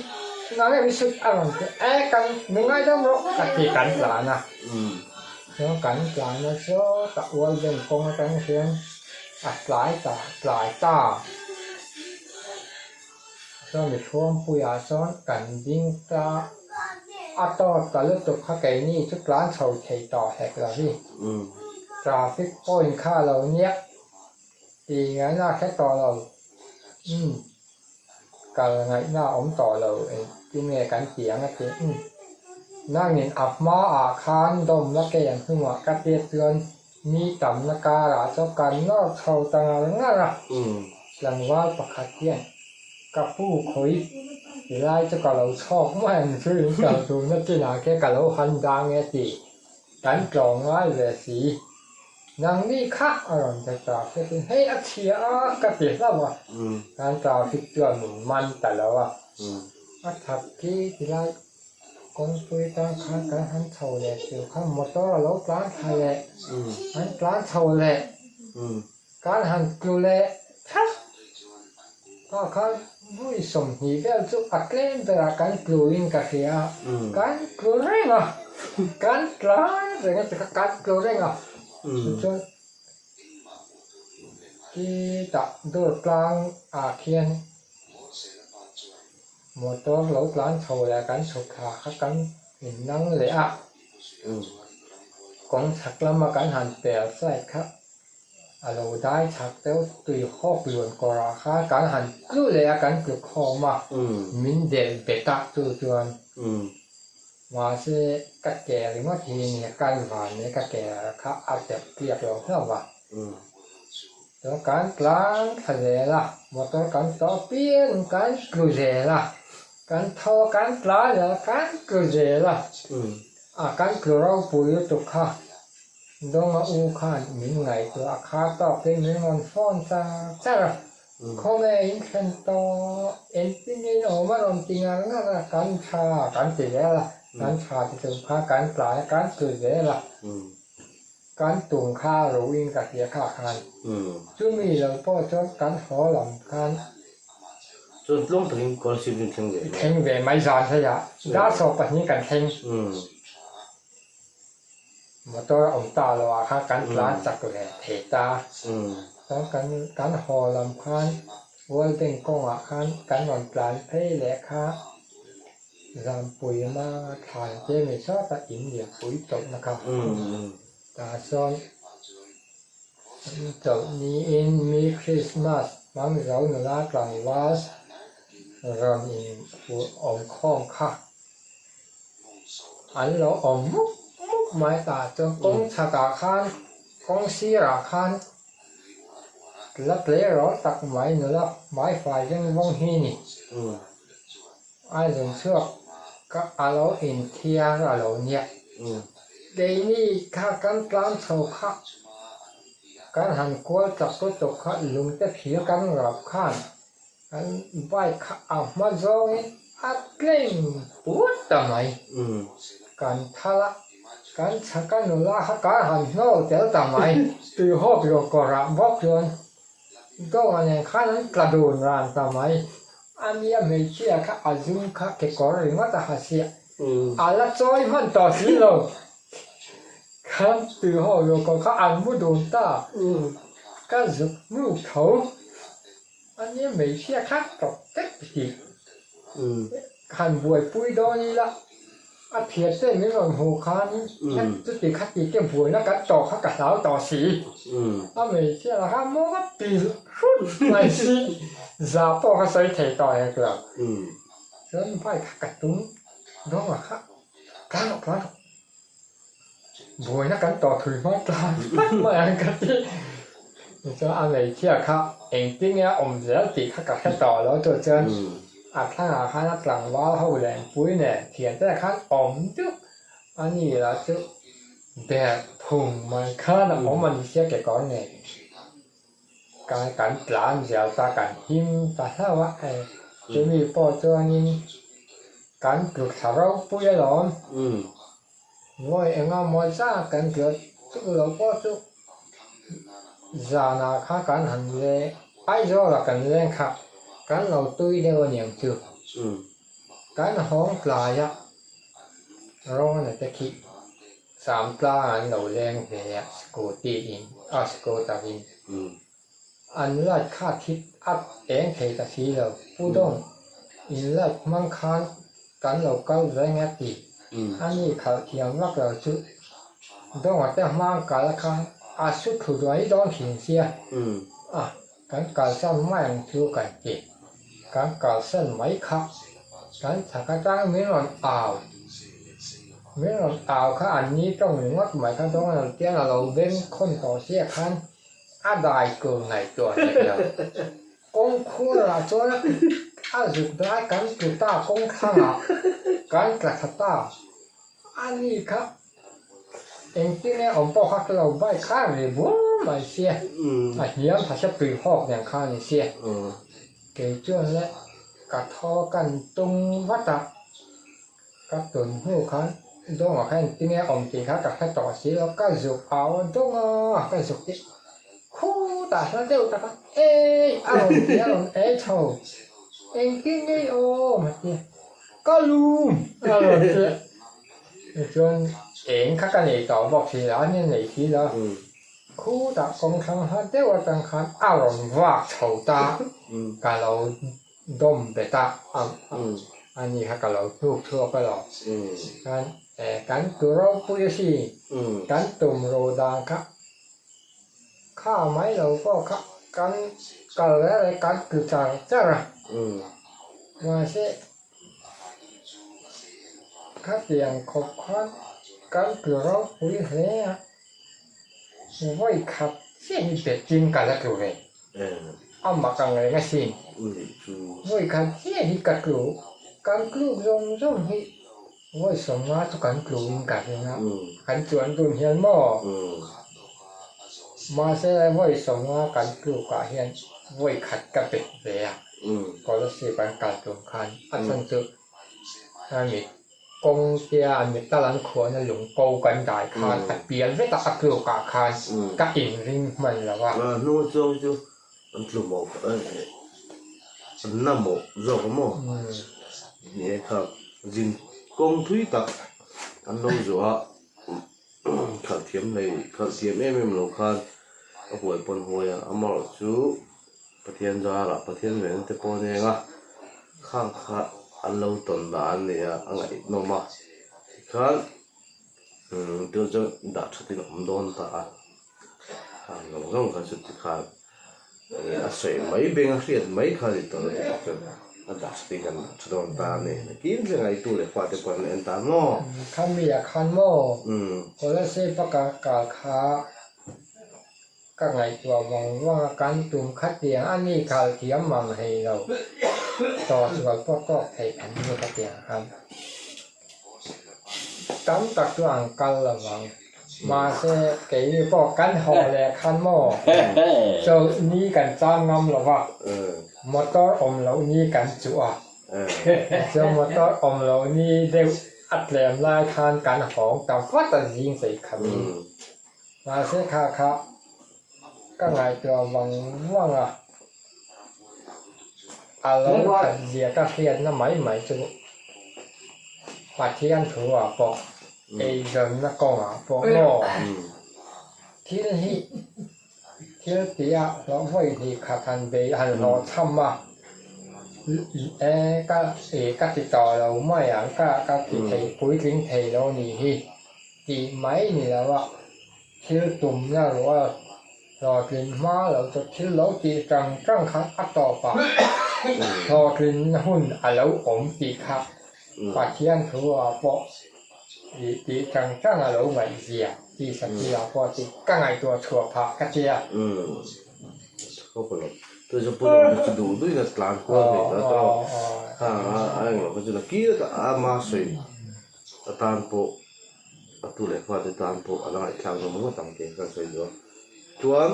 [SPEAKER 2] งานไม่สุดอะไรกันมึงไงต้องรู้กันที่กันปลานะเนาะกันปลานะเจ้าตะวันเป็นกองกันเพียงปลายตาcho mình phong bùi son cảnh đinh ta to cả lớp tục các cái này chút lán sầu thầy tỏ hẹp là gì traffic point khá lâu nhé thì ngày nào khách tỏ lâu cả ngày nào ông tỏ lâu cái nghe cảnh tiếng cái tiếng năng nhìn áp má khan đông là cáiอย่างคือว่าก็เตือนมีต่ำนะการะเจ้ากันนอกเท่าต่างนั่นน่ะหลังว่าประคัดเที่ยงกับผู้คุยเวลาจะกับเราชอบไม่ซื้อกับดูนักกีฬาแค่กับเราหันดังเงี้ยสิการกรองง่ายเลยสินังนี่ค่ะอร่อยจะกล่าวเป็นให้อาเชียกระเตียแล้ววะการกล่าวฟิกตัวหนุนมันแต่แล้วอ่ะทักกี้ที่ไรคนคุยตั้งคันการหันเท่าเลยเกี่ยวข้ามมอเตอร์รถร้านไทยเลยหันร้านเท่าเลยการหันกลูเลยชัดก็เขาบุยสมหีเวลจุอักเล่นแต่ละการกลูอินกับเสียการกลูเร่งอ่ะการกลายแต่ก็จะการกลูเร่งอ่ะจนที่ตัดโดดกลางเขียนมอเตอร์รถร้านโชว์และการสุขาการเห็นนั่งเลยอ่ะกองฉักแล้วมาการหันเปลี่ยนใส่ครับเราได้ชักเต้าตุยหอกหลวนกราคาการหันกลุ้เลยการกลุกคอมามินเดลเบต้าตัวจวนว่าเสกะแก่หรือว่าทีเนี่ยการหวานเนี่ยกะแก่ค่ะอาจจะเปรียบเราเท่าว่าแล้วการกลางทะเลล่ะว่าตัวการต่อเปี้ยนการกลุเจล่ะการทอการกลางแล้วการกลุเจล่ะการกลุเราปุ๋ยตุกค่ะดงอูขันมินไงตัวอาคาตอกเป็นมินอนฟอนซาจ้าคงเองเห็นตัวเอ็นที่นี่ออกมาลงจริงอะไรนั่นละการชาการตีแล้วล่ะการชาที่ถึงพาการปลายการตื่นแล้วล่ะการตุ่งข้ารู้อิงกับเสียข้าคันจุ่มีเราพ่อชอบการหอหลังคัน
[SPEAKER 1] จนล้มถึงก่อนสิบนิด
[SPEAKER 2] เข่งเวไม่จานใช่ไหมด้าสอบแบบนี้กันเข่งมาตัวองตาเราอาคาการปลาจักรแหล่เทตาต้องการหอลำคันวัวเป็นกองอาคารการนอนปลาเพ่แหล่ค่ะรำปุ๋ยมาทานเจไม่ชอบแต่อินเดียปุ๋ยตกนะครับตาซ้อนตกนี้อินมีคริสต์มาสบางเราหนูลากลางวาสรำอินหัวองข้องค่ะอันเราองมุกไม่ตาจนกงชะกาคันกงซีราคันลักเล่รอตักไม้เนื้อไม้ไฟยังว่องฮีนี่ไอ้เรื่องเชือกก็อาเราเห็นเทียร์เราเนี่ยเดี๋ยวนี้ข้ากันกลางโชว์ข้าการหันกลัวจับตัวตกข้าลุงจะผิวกันรับข้านกันใบข้าเอามาโจ้ยอัดเล่งปวดทำไมการทะเลการชักกันหนูละการหันโน่เจ้าทำไมตีหอบโยกระบอกจนก็วันนี้ข้านั้นกระโดดรานทำไมอันนี้ไม่เชื่อข้าอาจุนข้าเก็บกอริงว่าจะหาเสียอะไรจอยมันต่อสิโลข้าตีหอบโยกข้าอันมุดโดนตาก็จุกมือเขา อันนี้ไม่เชื่อคัดตกเต็กปีขันบวยปุ้ยดอนี่ละอัดเพียเส้นไม่หล่นหูคันนั่นจุดติคัดตีเกี่ยมบวยแล้วกันต่อข้ากระสาวต่อสีอันไม่เชื่อละครับมันก็ปีรุ่นไม่สิจะพอเขาใส่เทต่อให้เราเส้นไฟข้ากระตุ้งน้องอะครับการออกมาบวยนักการต่อถือไม้กลางไม่อันกันที่จะอันไหนเชื่อครับเองที่เนี้ยอมเสียติข้ากับแค่ต่อแล้วตัวเจนอาถ้าหาข้านักหลังว่าเขาแรงปุ้ยเนี่ยเขียนแต่ข้าอมจุ๊อันนี้ละจุ๊แบบพุ่งมันข้าหนักมันเสียแก่ก่อนเนี่ยการกลั่นเสียตาการหิมตาเท่าว่าจะมีปอตัวนี้การปลูกสาวปุ้ยหลอนngồi em ngắm mọi giá cảnh cửa chữ lâu có chữ già nào khác cảnh hành lệ ai do là cảnh lên khác cảnh lâu tươi đều nhiều chưa cảnh hóng lại á rồi này ta khi sám pla anh lâu lên về school in school ta in anh lại khác thiết áp em thấy ta xí lâu phụ đông in lại mang khăn cảnh lâu cao dễ nghe tìอันนี้เขาเขียนว่าเราชุดต้องว่าแต่มากการละครั้งชุดคือไว้ต้องเขียนเสียการสร้างไม่ชูกันเก็บการสร้างไม่ขับการถักจ้างไม่หล่นไม่หล่นค่ะอันนี้ต้องวัดหมายขั้นตอนเราเตี้ยเราเว้นคนต่อเสียขั้นได้เกินไหนตัวเดียวกงคู่ละตัวละสุดท้ายการจุดตากงข้างการกระทำตาอันนี้ครับเองที่เนี่ยผมบอกเขาเราใบข้างเลยว้าไม่เสียเหี้ยถ้าจะปีหอกอย่างข้างนี่เสียเกี่ยวเจ้าและกระทอกันตรงวัดตะกับตุนหูขันต้องว่าแค่ที่เนี่ยผมตีเขากับแค่ต่อสีแล้วก็จุกเอาต้องก็จุกดิคู่ตาแล้วเดี๋ยวตาอารมณ์ที่อารมณ์โชว์เองที่นี่โอ้มาเตี้ยก็รู้อารมณ์เตี้ยจนเองข้ากันเลยต่อบอกทีแล้วเนี่ยไหนทีแล้วคู่ตากงทางฮันเดียวกันคันอารมณ์ว่าโชว์ตาการเราดมเบต้าอันนี้ข้ากันเราทุกทั่วไปหรอกการตัวเราพูดสิการตุ่มโรดาครับข้าไม่เราก็การอะไรการกุศลจ้ามาเสข้าเตียงขบคันการกุศลพูดเหี้ยไว้ขับเสียนี่เป็ดจริงกันแล้วกูเลยเอามากันเลยนะสิไว้ขับเสียนี่กันกูการกลุ่มร่มที่ไว้สมมาทุกการกลุ่มกันเลยนะการจวนตุนเฮียนหม้อมาเสียไว้สมว่าการกลุ่มกันเฮียนไว้ขัดกับเป็ดเลยก็รู้สึกเป็นการตรงกันอันนั้นคืออันนี้กงเตียอันนี้ตะลันขวานหลงโกกันได้คันเปลี่ยนไม่ตัดกลุ่มกันคันกับอินริงมันแล้วว่า
[SPEAKER 1] นู่นจู่อันกลุ่มหมกอันน้ำหมกรอกหมกนี่ครับจินกงทุยตักอันนู้นจู่ขัดเทียมเลยขัดเทียมไม่เหมือนกันหวยปนหวยอ่ะมาจู่ประเทศจ้าละประเทศเหมือนแต่ปนเองอ่ะข้างข้าอันเราตอนด่านเนี่ยอันไหนโนมาครับเดี๋ยวจะดัดชุดที่ผมโดนตาเราต้องการชุดที่ขาดอาศัยไม่เบ่งเรียนไม่ขาดตัวเลยก็ดัดชุดที่กันชุดโดนตาเนี่ยกินยังไงตัวเลยฟ้าจะปนเอ็นตาโน่
[SPEAKER 2] ข้ามีอยากขันโม่คนละเส้นประกาศกาขาก็ไงตัวมองว่าการตุ่มคัดเตียงอันนี้ขาดเทียมมังให้เราต่อส่วนก็ให้อันนี้คัดเตียงครับตั้งตักตัวกันระวังมาเสเกี่ยวกับการห่อแหลกขันหม้อเจ้านี้กันจ้างงำหรอวะมอเตอร์อมเรานี้กันจั่วเจ้ามอเตอร์อมเรานี้เดี๋ยวอัดแหลมลายคานกันของแต่ว่าแต่ยิงใส่คำมาเสค่ะก็ไงตัววังว่างเราขัดเดียก็เขียนน้ำไหมจนปัดเทียนถือว่าปอกเดินนักกองปอกโม่ที่ thiếu tí à nó vậy thì khả thành về hành nó thăm mà các cái tòa lâu mai à các cái thầy cuối kính thầy lâu nì thì mấy nì là vậy thiếu tùm nha rồi rồi kính má lâu cho thiếu lâu thì trăng khát ắt tỏ bà rồi kính hun à lâu ổn thì khác và thiên thu à bộ thì trăng à lâu mày gì à thìสักทีอ่ะพอที่ก็ไงตัวถั่วผักกระเจี๊ยบ
[SPEAKER 1] ก็ปลดตัวจะปลดจะดูด้วยนะกลางกว่าเลยแล้วก็ไอ้เราก็จะนักกี้ก็มาใส่ตานโปตัวเล็กว่าตานโปอะไรทางเรามันก็ต่างกันกันใส่ด้วยจวน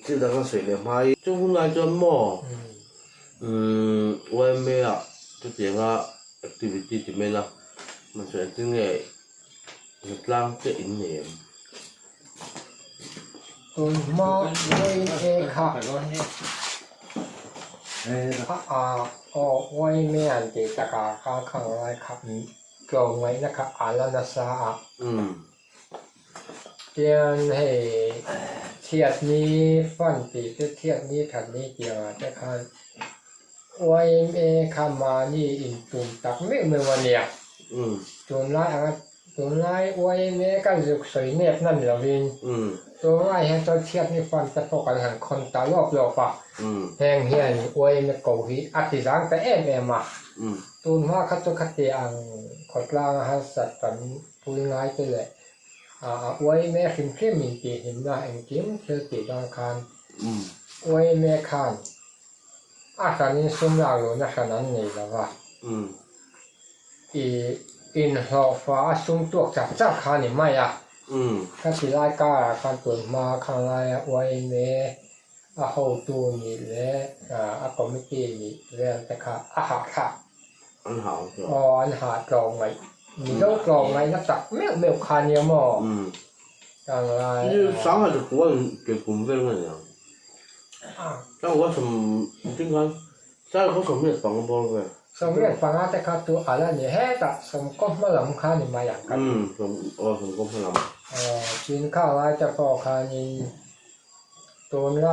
[SPEAKER 1] ที่เราก็ใส่เนี่ยไม่จงนายจวนหม้อวันเมียตัวเจ้า activity ที่ไม่ละมันจะถึงไงมันกลางจะอินเนี่ย
[SPEAKER 2] มาไว้เองค่ะพระอาไว้เมียนติตะกาข้างไรครับกลงไว้นะครับอาลานาซาเตียนให้เทียบนี้ฟันติเทียบนี้ถัดนี้เกี่ยวจะคันไว้เองขามานี่อินตุ่มตักไม่เมื่อวันเนี่ยจนไรตัวไรไว้เมกันจุกใส่เน็บนั่นเหรอวินตัวไรให้ตัวเทียบนี่ฟันจะพอกันหันคนตาลอบปะแหงเฮียนี่ไว้เมกหีอธิรังแต่เอ็มมาตัวว่าเขาจะขัดเตียงขดกลางหัสตันพูดง่ายไปเลยไว้เมขิมเข้มมีตีหิมนะเอ็งกิมเชื่อตีดังคันไว้เมคันตอนนี้สุ่มเราอยู่ในขนาดนี้แล้วว่าอินหัวฟ้าสุ่มตัวจากเจ้าขานี่ไม่ถ้าสิไล่ก้าการตรวจมาข้างไรไว้เมเขาตัวนี่แหละคอมมิตี้นี่เรื่องแต่ค่ะหาค่ะอันหากรองไงมีต้องกรองไงนักจักไม่คานเนี่ยมั้งกลางไร
[SPEAKER 1] นี่上海的国外给股份了呀但我什么这个在我什么也帮不了呗
[SPEAKER 2] สมัยฟังแต่ค่ะตัวอะไรเนี่ยเฮ้แต่สมก็มาหลังคานี่มาอย่างกัน
[SPEAKER 1] สมก็มาหลัง
[SPEAKER 2] กินข้าวไรจะพอคานี่ตัวไร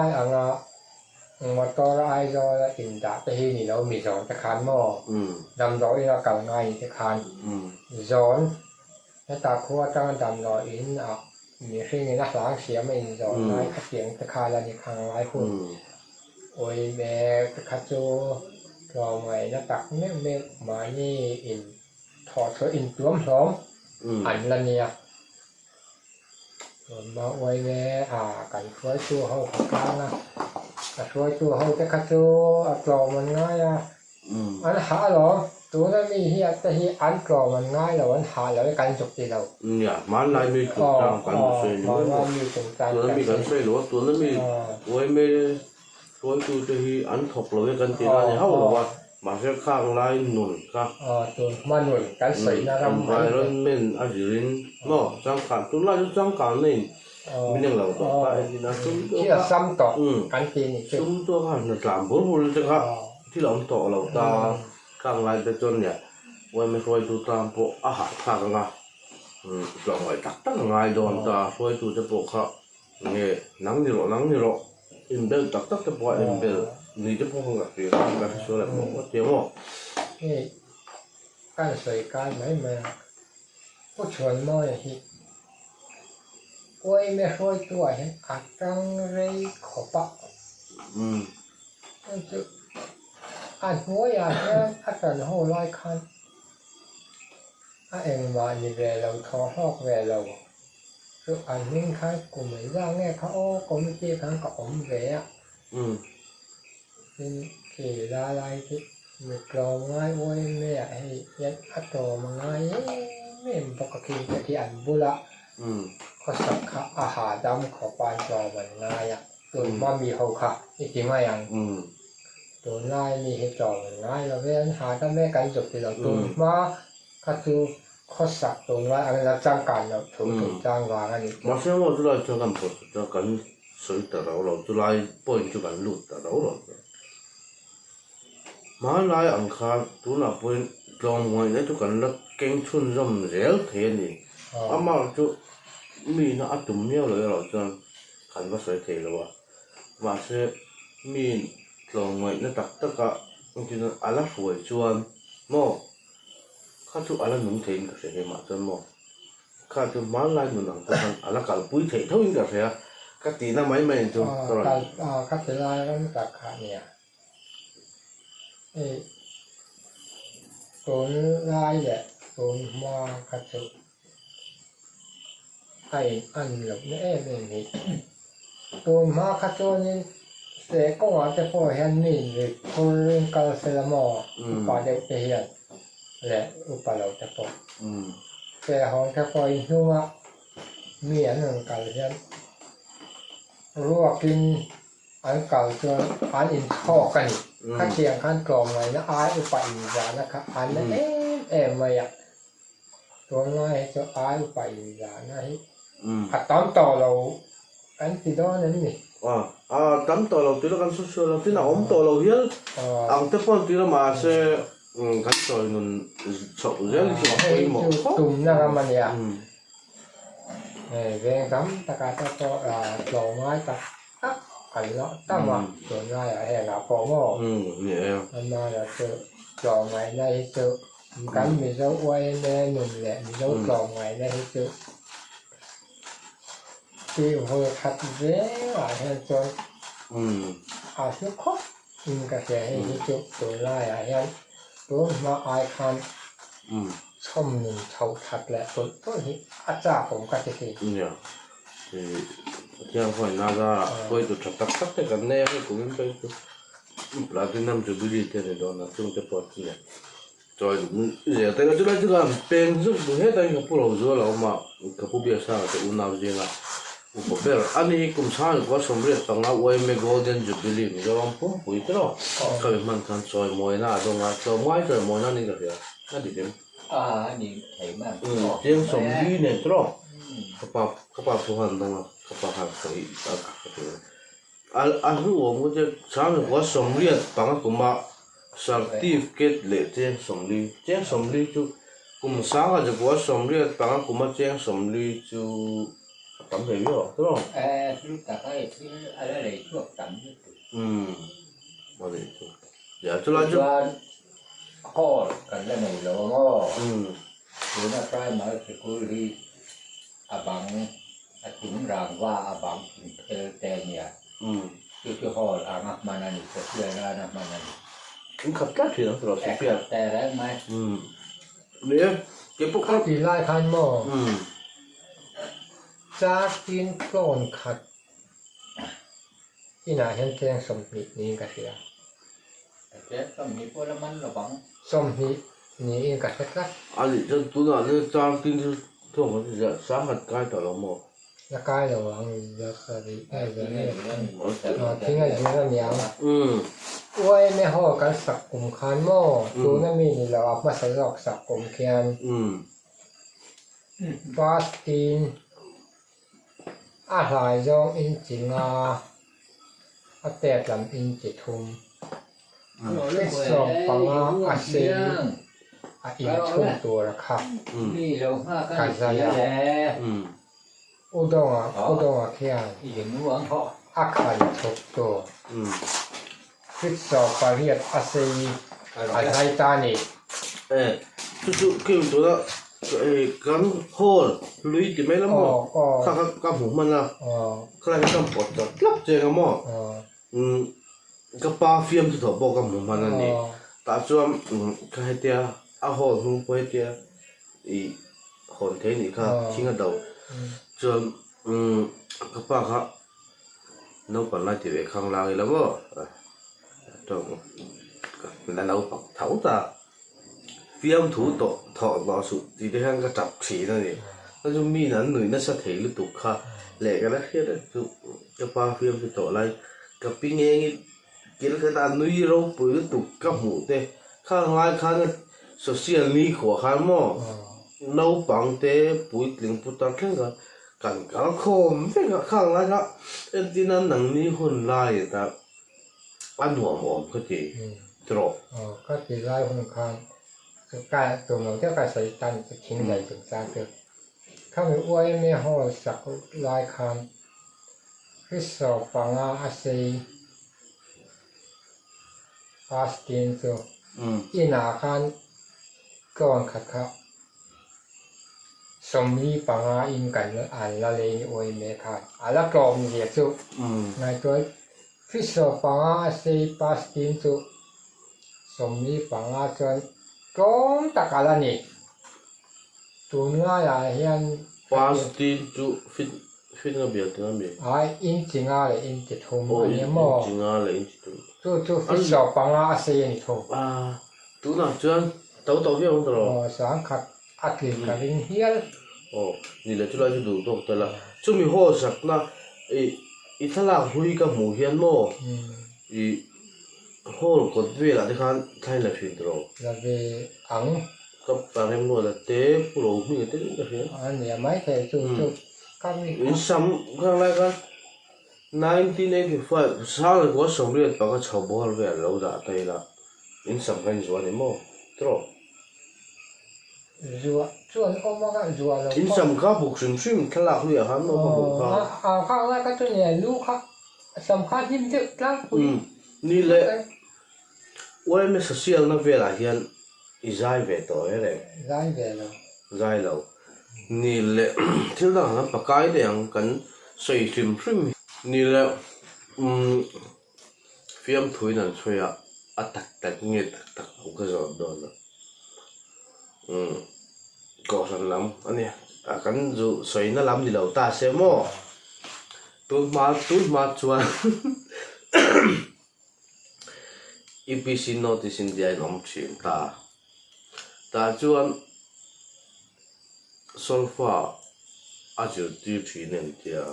[SPEAKER 2] มาตัวไรก็อินดาไปที่นี่เรามีสอนตะคานหม้อดำร้อยเราเก่าไงตะคานสอนแต่ตาคัวจังดำร้อยอินมีสิ่งนี้นักล้างเสียไม่สอนไรขัดเสียงตะคานแล้วนี่ข้างไรคุณโอ้ยแม่ขัดจูก็ไม่นักตักไม่มานี่อินถอดเธออินตัวมสองอันละเนี่ยมาไว้แม่กันช่วยตัวเขาข้างนะช่วยตัวเขาจะขัดจูกรอมันง่ายอันหาหรอตัวนั้นมีเฮียแต่เฮียอันกรอมันง่ายแล้วอันหาแล้วกันจบทีเรา
[SPEAKER 1] เนี่ยมันอะไรมีถูกต้องกันเสียตัวนั้นมีกันเสียหรือว่าตัวนั้นมีไว้ไม่ช่วยตัวที่อันถกเลยกันทีละเนี่ยเขาบอกว่ามาเสียข้างไรหนุนค่ะ
[SPEAKER 2] ตัวมาหนุนกันใส่นะรำ
[SPEAKER 1] ไปแล้วเป็นอาจจะรินเนาะจังการตัวไรจังการนี่มีอย่างเราต่อไปที่นั่นซุ้มตัว
[SPEAKER 2] ที่ซ้ำต่อกันทีนี่
[SPEAKER 1] ซุ้มตัวกันหนึ่งสามบุรุษจังค่ะที่เราต่อเราตาข้างไรแต่จนเนี่ยไว้ไม่ช่วยตัวตามพวกอาหารข้างละเราไว้ตักตั้งไงโดนตาช่วยตัวจะปลุกเขาเนี่ยนั่งนี่หรออินเบลตักจะปล่อยอินเบลนี่จะพูดกับพี่กันช่วยอะไรบอกว่าเจ้า
[SPEAKER 2] นี่การใส่การไหมมาผู้ชวนน้อยฮิโอ้ยไม่ช่วยตัวเห็นอัดจังเลยขอปะอันหัวอย่างนี้อัดแต่หัวลอยคันเอ็งมานี่เวลาทอหอกเวลาคืออันนิ่งคันกูเหมือนร่างเนี่ยเขาก็ไม่เกี่ยงกับอมเวะเป็นขี่ลาลายที่มีกรองง่ายโว้ยไม่อยากให้ยัดอัดตัวมันง่ายไม่ปกติแต่ที่อันบุระก็สักอาหารดำขอปานจอมันง่ายตัวมันมีเขาค่ะนี่จริงไหมยังตัวง่ายมีให้จอมันง่ายเราไม่หาถ้าแม่กันจบที่เราตัวมาก็คือข้อสักตัวง่ายอะไรเราจ้างการเราถูกจ้างวางอันนี้
[SPEAKER 1] มาเชื่อว่าจะได้จะกันผลจะกันสวยแต่เราจะไล่ปล่อยจะกันลุดแต่เรามาไล่อังคารตัวน่ะเป็นลองไว้ในทุกกันแล้วเก่งชุนรำเร็วเท่นี่อามาจะมีน่าตุ่มเนี้ยเลยเราจะขันว่าสวยเท่แล้ววะ mà sẽ mình lòng người nó đặt tất cả cái nó ăn là phổi chuan mò khác chút ăn là nung thêm cái gì mà cho mò khác chút má lại nung nặng cái ăn là cả bụi thế thôi cái gì à cái tí nó mấy mấy chút rồi
[SPEAKER 2] cái tí lai nó cả cả nè tốn lai vậy tốn mà cái chút ai ăn lộc nè mình tốn mà cái chút này sẽ có một cái phổ hiện mình về phổ cái sẽ là mò và đều thể hiện lệ upa lâu cái phổ sẽ hòn cái phổinu mà miễn hơn cái hiệnรู้กินอันเก่าจนอันอินทอกกันข้าเชียงข้านกลองไงนะอายอุปอินญานะครับอันนั้นไม่อะตัวน้อยจะอายอุปอินญานะฮิอัดตอนต่อเราอันติดตัวนั้นนี่
[SPEAKER 1] ตอนต่อเราติดแล้วกันสุดๆเราที่น่ะอมต่อเราเฮียอังเทปอนติดแล้วมาเสกันต่อยนุ่นชอบเรื่องที่ว่าไปหมด
[SPEAKER 2] ตุ่มนะครับมันเนี่ยเรื่องซ้ำตะการตะโตหล่อไม้ตะตักกันเนาะตั้งว่าส่วนง่ายอะหนาพอหม้อ
[SPEAKER 1] เนี่ย
[SPEAKER 2] มันมาแล้วเจอหล่อไงในเจอกันมีเจ้าไว้ในหนุ่มแหละมีเจ้าหล่อไงในเจอที่หัวขัดเรื่องอะไรจนอาจจะครบกระแสให้เจอตัวง่ายอะตัวมาไอคันชมหนึ่งเท่าทัดแหละตัวนี้อาจารย์ผมก็จะเห็น
[SPEAKER 1] เนี่ยที่ยังคอยน่าจะคอยตัวชักตักแต่กันแน่ให้กูยังไปตัวปลาที่น้ำจะบุรีเท่านี้โดนนะช่วงจะปวดเนี่ยจอยเดี๋ยวแต่ก็จะได้ที่กันเป็นสุดดูให้ได้กับพวกเราด้วยเรามากับผู้เบียร์ซ่าจะอุ่นน้ำเย็นละอุปเปอร์อันนี้กุมชานก็สมเด็จตั้งเอาไว้ไม่โกลเด้นจุดบิลีนี่ก็วันพุ่งปุ๋ยตลอดก็เป็นมันทันจอยมวยหน้าตรงนั้นจอยมวยนั่นนี่ก็เดียวนั่นดีเด่น
[SPEAKER 3] นี่เห็นมั้ย
[SPEAKER 1] เจียงสมดีเนี่ยตลอดกระป๋าผู้หันตรงนั้นกระป๋าหักใส่อากาศก็เลยอันที่ผมก็จะชาเนี่ยว่าสมเด็จตั้งกุมมาสักทีเกตเล่เจียงสมดีจุกุมสร้างก็จะว่าสมเด็จตั้งกุมมาเจียงสมดีจุทำได้เยอะตลอด
[SPEAKER 3] รู้จักไอ้ที่อะไรเลยพวกจำนี่
[SPEAKER 1] มาเลยจุเดี๋ยวจุฬาจุ
[SPEAKER 3] ข้อกันแล้วไม่รู้ว่าหรือว่าใครมาสกุลีอาบังถึงรางว่าอาบังแต่เนี่ยคือข้ออางักมานั่นนี่จะเชื่อแล้วนะมานั่น
[SPEAKER 1] มันขับกล้าถือตลอดเสีย
[SPEAKER 3] แต่แรงไหม
[SPEAKER 1] เนี่ยเก็บพวก
[SPEAKER 2] เขาตีไล่คันหม้อจากกินโกลนขัดที่ไหนเห็นแกงสมนินี่ก็เสีย
[SPEAKER 3] แกงสมนิพวกมันระวัง
[SPEAKER 2] สมนินี่ก็เสีย
[SPEAKER 1] อันนี้จะตัวนั้นจากกินทั่วมันจะสามารถกลายต่อเราหมด
[SPEAKER 2] จะกลายระวังจะสริจะเนี่ยที่ไหนที่นั่นเนี่ยไว้ไม่ห่อกันสักกลุ่มคันหม้อตัวนั้นมีนี่เราเอามาใส่หลอกสักกลุ่มเคียนฟาสตินอาหารยองอินจิงาอาแต่ลำอินจิทุมสองปังอาเซียนอินชุ่มตัวละครับ
[SPEAKER 3] นี่เราห้ากันเสียแล้ว
[SPEAKER 2] อุดงเขียน
[SPEAKER 3] อย่างนู้นเขา
[SPEAKER 2] อาคารทุกตัวฟิตสอบปารีสอาเซียอาไทตานี
[SPEAKER 1] จุดๆคือตัวกันโฮลลุยที่ไม่ละหม้อข้ากับหูมันละใครก็ปวดจัดลับเจอกับหม้อกระป๋าฟิล์มที่ถูกบอกกับหูมันนั่นนี่แต่ส่วนใครเดียอาโฮลหูไปเดียอีคนเทนี่ค่ะทิ้งกันเดาส่วนกระป๋าค่ะน้องปันไล่ที่เวข้างล่างอีแล้วก็ต้องนั่นเอาปักเท้าตาฟิล์มถูต่อถอดมาสุดที่ได้ห้างก็จับฉีนั่นเองแล้วจะมีนั้นหนุ่ยน่าจะเทหรือตุกค่ะแหลกกันแล้วแค่นั้นคือกระป๋าฟิล์มที่ต่ออะไรกับปิ้งเองกินกันตาหนุ่ยเราปุ๋ยตุกกับหมูเต้ข้างล่างข้างโซเชียลมีขวาข้างหม้อเราปังเต้ปุ๋ยกลิ่นปุตตะแค่กันกันโคมเต้ข้างล่างก็ที่นั้นหนังนี้หุ่นลายแต่อันหัวหอมก็จีตรอก
[SPEAKER 2] ก็จีไล่หุ่นข้างการตัวเราจะการใส่ตันจะทิ้งใหญ่ถึงสามเดือนข้าไม่อ้วยไม่ห่อสักลายคำ คือสอบปังอาศัยพาสตินตัวอีนาคันก่อนขัดเขาสมรีปังอาอินกันอันละเลงโอยเมฆาอันละกลอมเดียจุในตัวคือสอบปังอาศัยพาสตินตัวสมรีปังอาจนกงตะกาลนี่ตัวเนื้อใหญ่เฮียน
[SPEAKER 1] Pastin tu fit ngabiak ngabiak.
[SPEAKER 2] ไอ้อินจิงาเลยอินจิทุมอันนี้มอ
[SPEAKER 1] Jingale in tu.
[SPEAKER 2] ตัวฟิชอปังอาเซียนทุม
[SPEAKER 1] Tu na chuan tau hiam
[SPEAKER 2] อ๋
[SPEAKER 1] tro.
[SPEAKER 2] อสังขัดอัดลินกับลิงเฮียล
[SPEAKER 1] Ni le tu la ju du tok ta la. Chu mi ho sak na i thala hui ka mu hian mo. I hol ko ve la de khan thai la fin tro.
[SPEAKER 2] แล้วเวอัง
[SPEAKER 1] Ka parem mo la te puro mi te ka hin.
[SPEAKER 2] อันนี้ไม่แต่จุก็มี
[SPEAKER 1] In sam ka la ka 1985 sa la ko somriat pa ka chawbol ve lo da tai la. In sam kan zo ni mo. Tro.
[SPEAKER 2] รัวส่วนออกมาก็รัวแล้ว
[SPEAKER 1] In sam ka buk sim sim thala hui a han no ka buk ka.
[SPEAKER 2] ข้างแรกก็ตัวเนี่ยลูกครับสำคัญยิ่งเยอะแล้ว
[SPEAKER 1] Ni le wai me social na ve la hian i zai ve to e le.
[SPEAKER 2] ได้เวลา
[SPEAKER 1] Zai lo. Ni le thil da han pa kai de ang kan sei sim sim. Ni le fiam thui nan choya atak tak nge tak ku ka zo do na. Ko san lam ani a kan zu soi na lam ni lo ta se mo. Tu ma chuan. EPC notice in dia nom chim ta chuan solfa aju ti phinen tia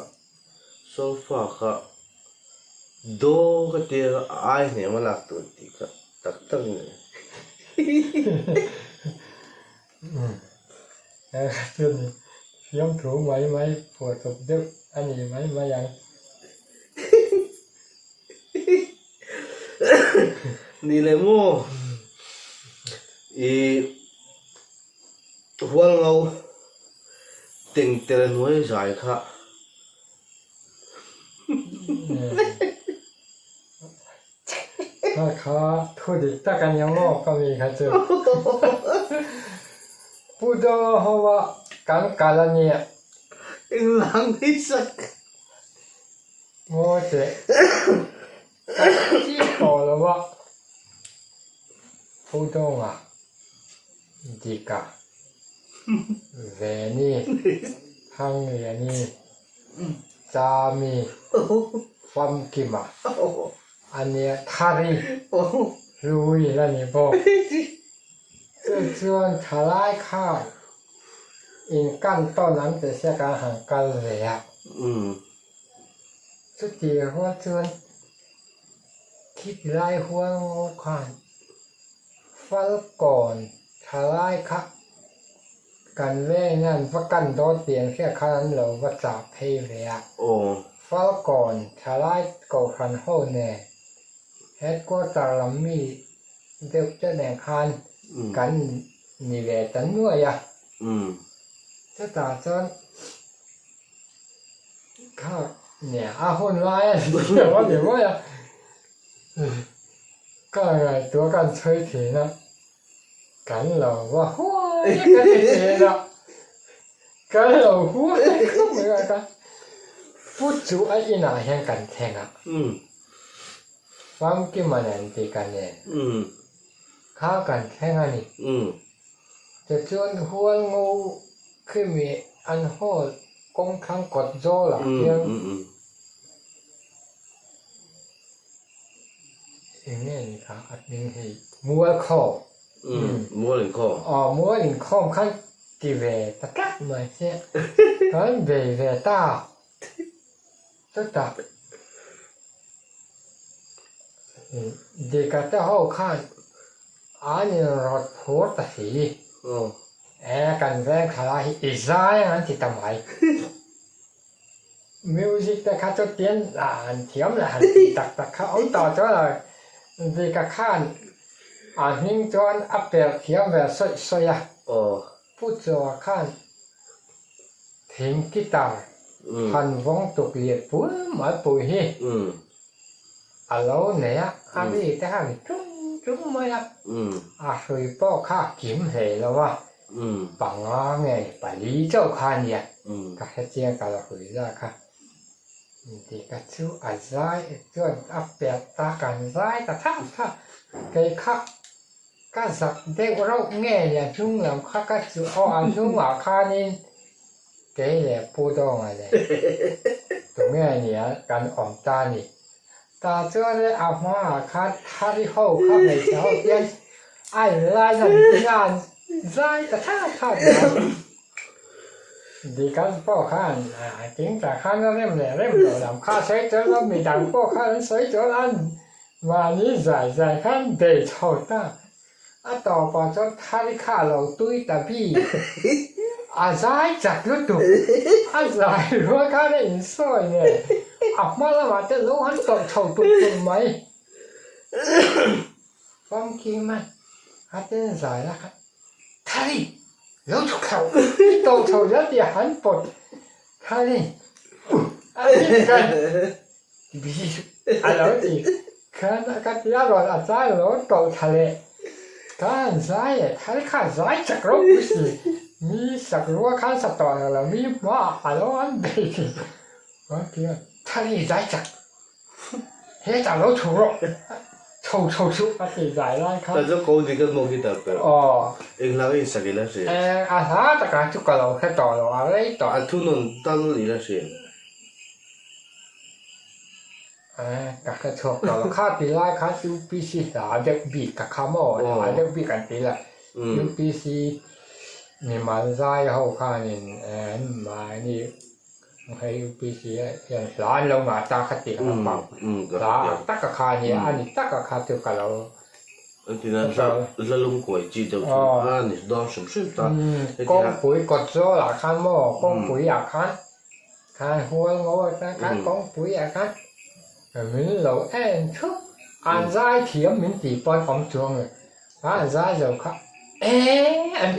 [SPEAKER 1] solfa kha do ka te ai ne ma lak tu ti ka tak tak ne
[SPEAKER 2] ตัวนี้เสียงถูไหมปวดตบเด็กอันนี้ไม่ยัง
[SPEAKER 1] Ni le mo i hual ngau ting tel nuai zai kha
[SPEAKER 2] ราคาทุดิตะกันยังงอก็มีครับเจ้าพูดว่าการกาลเนี่ย
[SPEAKER 1] in lang ni sak
[SPEAKER 2] โมเจที่ขอแล้วว่าพูดว่าดีกาเวนี่ฮังเวนี่จามีฟัมกิมาอันเนี้ยทารีรู้อยู่แล้วนี่บอกส่วนทลายข้าวอินกันต้นนั้นจะเสียการห่างกันเลยอ่ะสุดที่หัวส่วนคิดไล่หัวงอขานฟัลก่อนทลายข้ากันแว่นั่นประกันโดดเตียงแค่คันเราว่าจับเพย์เลยอ่ะฟัลก่อนทลายก่อคันโหแน่เฮ็ดก็ตาลมีเด็กจะแหน่งคันกันนี่แหละตันนัวอ่ะจะตาจนข้าเนี่ยอาหุ่นไล่เดี๋ยวว่าอ่ะก็ไงตัวกันช่วยทีนะกันเราว่าหัวกันเองนะกันเราหัวก็เหมือนกันพูดจู่ไอ้หน้าแห่งกันแทงอ่ะฟังกี่มันอันตีกันเนี่ยข้ากันแทงอันนี้จะจนหัวงูขึ้นมีอันโหดกงครั้งกดโจหลังเพียงอย่างนี้นี่ครับอันนี้ให้มัวข้อ
[SPEAKER 1] มัวหลิงข้อ
[SPEAKER 2] มัวหลิงข้อขั้นกี่เวตะกัดเหมือนเช่นขั้นเวตาตะตักเด็กก็จะเข้าขั้นอันนี้รถโพสต์สีกันแรงขลายอีซ่าอย่างนั้นที่ทำไมมิวสิกแต่ข้าจะเตียนเทียมแหละตักเขาเอาต่อจ้าเลยดีกับข้านหิ้งจวนอัปเดตเทียมแบบสวยๆพูดจอข้านทิ้งกีตาร์ พันวงตกเลียดปุ๋ยหมายปุ๋ยเฮแล้วเนี่ยอันนี้แต่หันจุ้มไม่ละเคยป้อข้ากิมเหแล้วว่าปังอ่ะไงไปลีเจ้าข้าเนี่ยก็ให้เจียงกันละคุยได้ค่ะที่ก็ชื่ออะไรจนอัปเดตตากันไรแต่ถ้าเกยคักก็สักเด็กเราแง่เนี่ยชุ่มหลังข้าก็ชื่ออ๋อชุ่มว่าข้านี่เกยเนี่ยพูดตรงอะไรตรงแง่เนี่ยการอ่อมตานี่ตาเจ้าเลยอามาข้าท่าที่เขาข้าในเช้าเย็นไอ้ไรนั่นเป็นงานไรแต่ถ้าดีกันพ่อข้านจริงแต่ข้าก็เริ่มเดินดำข้าใช้เจอแล้วมีดังพ่อข้าใช้เจออันวันนี้ใส่ข้าเด็ดเท่าตาต่อไปจนท่าที่ข้าเราตุ้ยแต่พี่ใจจากยุตุใจรู้ว่าข้าได้ยินสอยเนี่ยออกมาแล้วว่าจะรู้หันตกเท่าตุ้ยไหมความจริงมันข้าจะใส่แล้วครับท่าที่แล้วทุกเขาโตเท่ายัดยาหันปดท่าที่อันนี้กันบีอะไรอีกกันที่เราอาจารย์เราโตทะเลกันใจท่าที่ข้าใจจากรู้สิมีสักรู้ว่าข้าสตอแล้วมีว่าอะไรอันเดียวว่าเกี่ยท่าที่ใจจากเฮ้ยจากเราถูกหรอ臭啊！现在啦，看。
[SPEAKER 1] 但是高级跟冇去特别。
[SPEAKER 2] 哦。
[SPEAKER 1] 因那个实际来说。
[SPEAKER 2] 啥大家就个路去道路啊，你道。
[SPEAKER 1] 土能道路里来说。
[SPEAKER 2] 个错道路卡地拉卡 UBC 哪只比个卡么？哪只比กัน地啦？UBC 你们在后看你买你。ให้ UPC อย่างร้านเรามาตาคติของเราตาตักกะเนี่ยอันนี้ตักกะเดียวกับเรา
[SPEAKER 1] อันที่นั้นเราลงก๋วยจีเดียวกันนี่ดองสมชื่อตา
[SPEAKER 2] ก้องปุ๋ยกดโซ่หลักขันหม้อก้องปุ๋ยอยากขันหัวงอแต่ขันก้องปุ๋ยอยากขันเหมือนเราชุบอันใจเทียมเหมือนตีปอนของจวงเลยอันใจเราค่ะอัน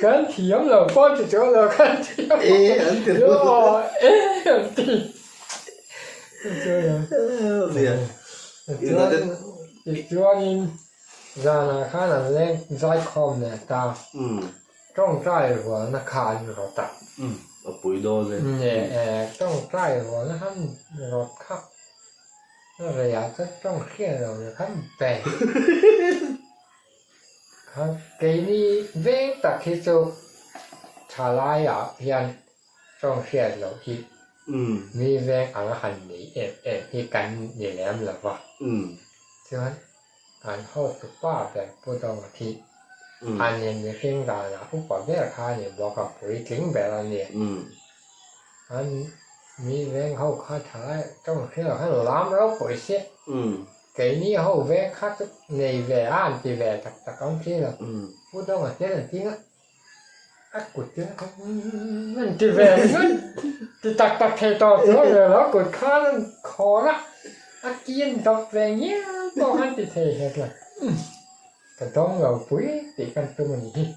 [SPEAKER 2] 跟甜了，放起酒了，看甜了，哟，很甜，这样，这你让那看那嘞在看呢，他，种在我那看着的，
[SPEAKER 1] 不会多的，
[SPEAKER 2] 种在我那看着看，那个呀，这种线了，你看白。cái này về ta khi cho trả lại à hiện trong xe lâu khi mi về ăn hành này khi cần để làm là vậy chứ anh hậu tục ba về bữa đó thì anh nhìn khi ra là cũng bảo vệ khai này bảo cả buổi chính về là nè anh mi về hậu khai trả lại trong xe là hắn làm đó buổi xe cái này hậu về khác này về ăn thì về tất công chi là bữa đó mà thế là tiếng á cụt tiếng mình thì về thì tất thề to rồi nó cụt khá khó lắm kiên đọc về nhé bao hắn thì thề hết rồi cái đó ngầu quý thì căn tôi mình đi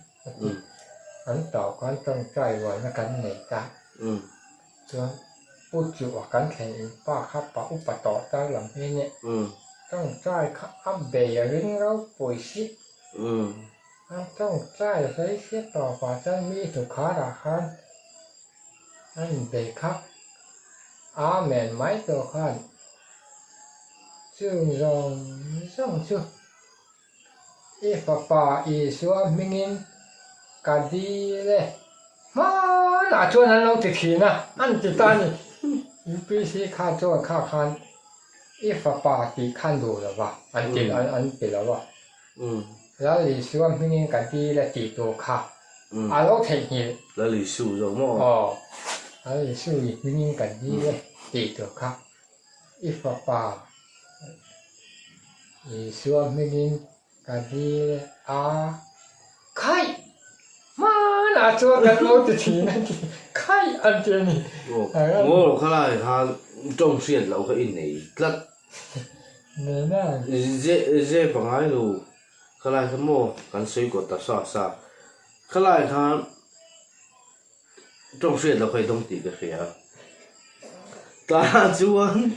[SPEAKER 2] hắn tỏ con trong trai rồi nó cắn này ta cho bút chịu cắn thề ba khắp ba úp ba tỏ ta làm thế nhé trong trai khắp ấp bề rinh rau bồi xít trong trai thấy xếp tỏ và chân mi thuộc khá là khan anh bề khắp mền máy tờ khan chương rong chưa Papa Isua mingin kadi le ma na chuan an lo ti thina an ti ta ni UPC kha chuan kha khan Papa ti khan do la ba an ti la ba la li suwa mingin kadi le ti to kha a lo thei ni
[SPEAKER 1] la li su rồi mo
[SPEAKER 2] la li su mingin kadi le ti to kha Papa Isua mingin cái gì khai mà là cho cái lối từ thì này khai anh chơi này
[SPEAKER 1] ngô khai lại ha trong xuyên lâu cái in này rất
[SPEAKER 2] nên là
[SPEAKER 1] dễ bằng ai luôn khai lại cái mô cái suy của ta sao khai lại ha trong xuyên là phải đông tỉ cái khía ta chuan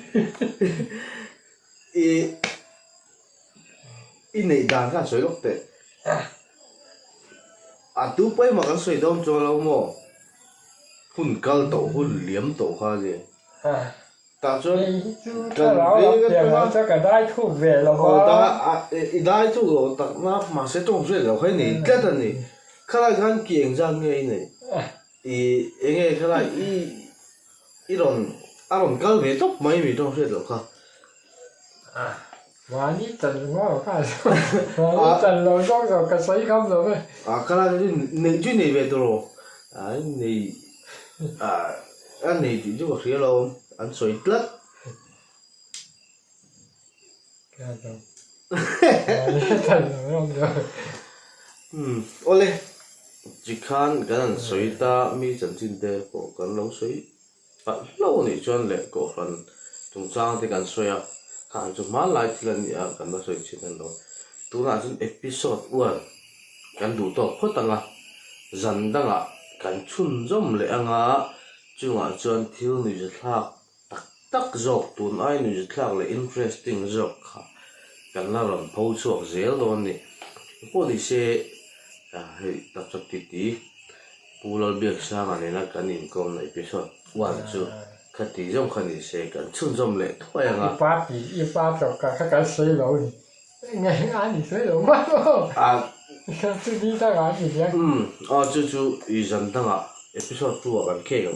[SPEAKER 1] i này đàn cái soi lốc tệ tu bay mà cái soi đông cho lâu mò hun cal tổ hun liếm tổ kha gì ta cho
[SPEAKER 2] cần về cái nó cho cả đai thu về là
[SPEAKER 1] ta đai thu rồi ta mà sẽ trong xuyên là phải này cái này khá là gan kiêng ra nghe này nghe khá là 이런 cal về tóc mấy vì trong xuyên là kha
[SPEAKER 2] và ní tận ngõ cái và ní tận lối góc rồi cái sấy không rồi
[SPEAKER 1] cái là này chuyện này về rồi này anh này thì chú có xíu lâu anh soi lất
[SPEAKER 2] cái đó và ní tận lối không rồi
[SPEAKER 1] ole chỉ khan cái anh soi ta mi chân chín thế có cái lâu soi lâu này chuyên lệ có phần chúng trang thì cái soi hàng chục má lại thì lần này cái nó soi chín lần đó tu là trên episode 1 cái đủ to phốt tăng à dần tăng à cái chun giống lệ ngà chúng à chuyên thiếu người rất là tắc dọc tuần ai người rất là interesting dọc cái nó làm phô chuộc dễ luôn này có đi xe tập tập tí bù lô biết sao mà nên là cái niềm công này episode 1 chứ cái tí giống cái này xe cái chun giống lệ thôi à
[SPEAKER 2] 一发就cái水佬呢眼眼你水佬乜咯这你得眼你點
[SPEAKER 1] 就以前等啊 episode 2啊cái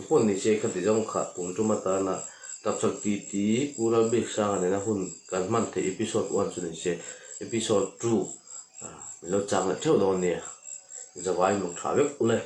[SPEAKER 1] hun ni se cái tí giống cái bùn chung mà ta na tập tập tí bù lô biết sao mà nên là hun cái man thì episode 1 cho nên se episode 2 mình lo chăng là theo đó nè giờ vài một thảo biết ule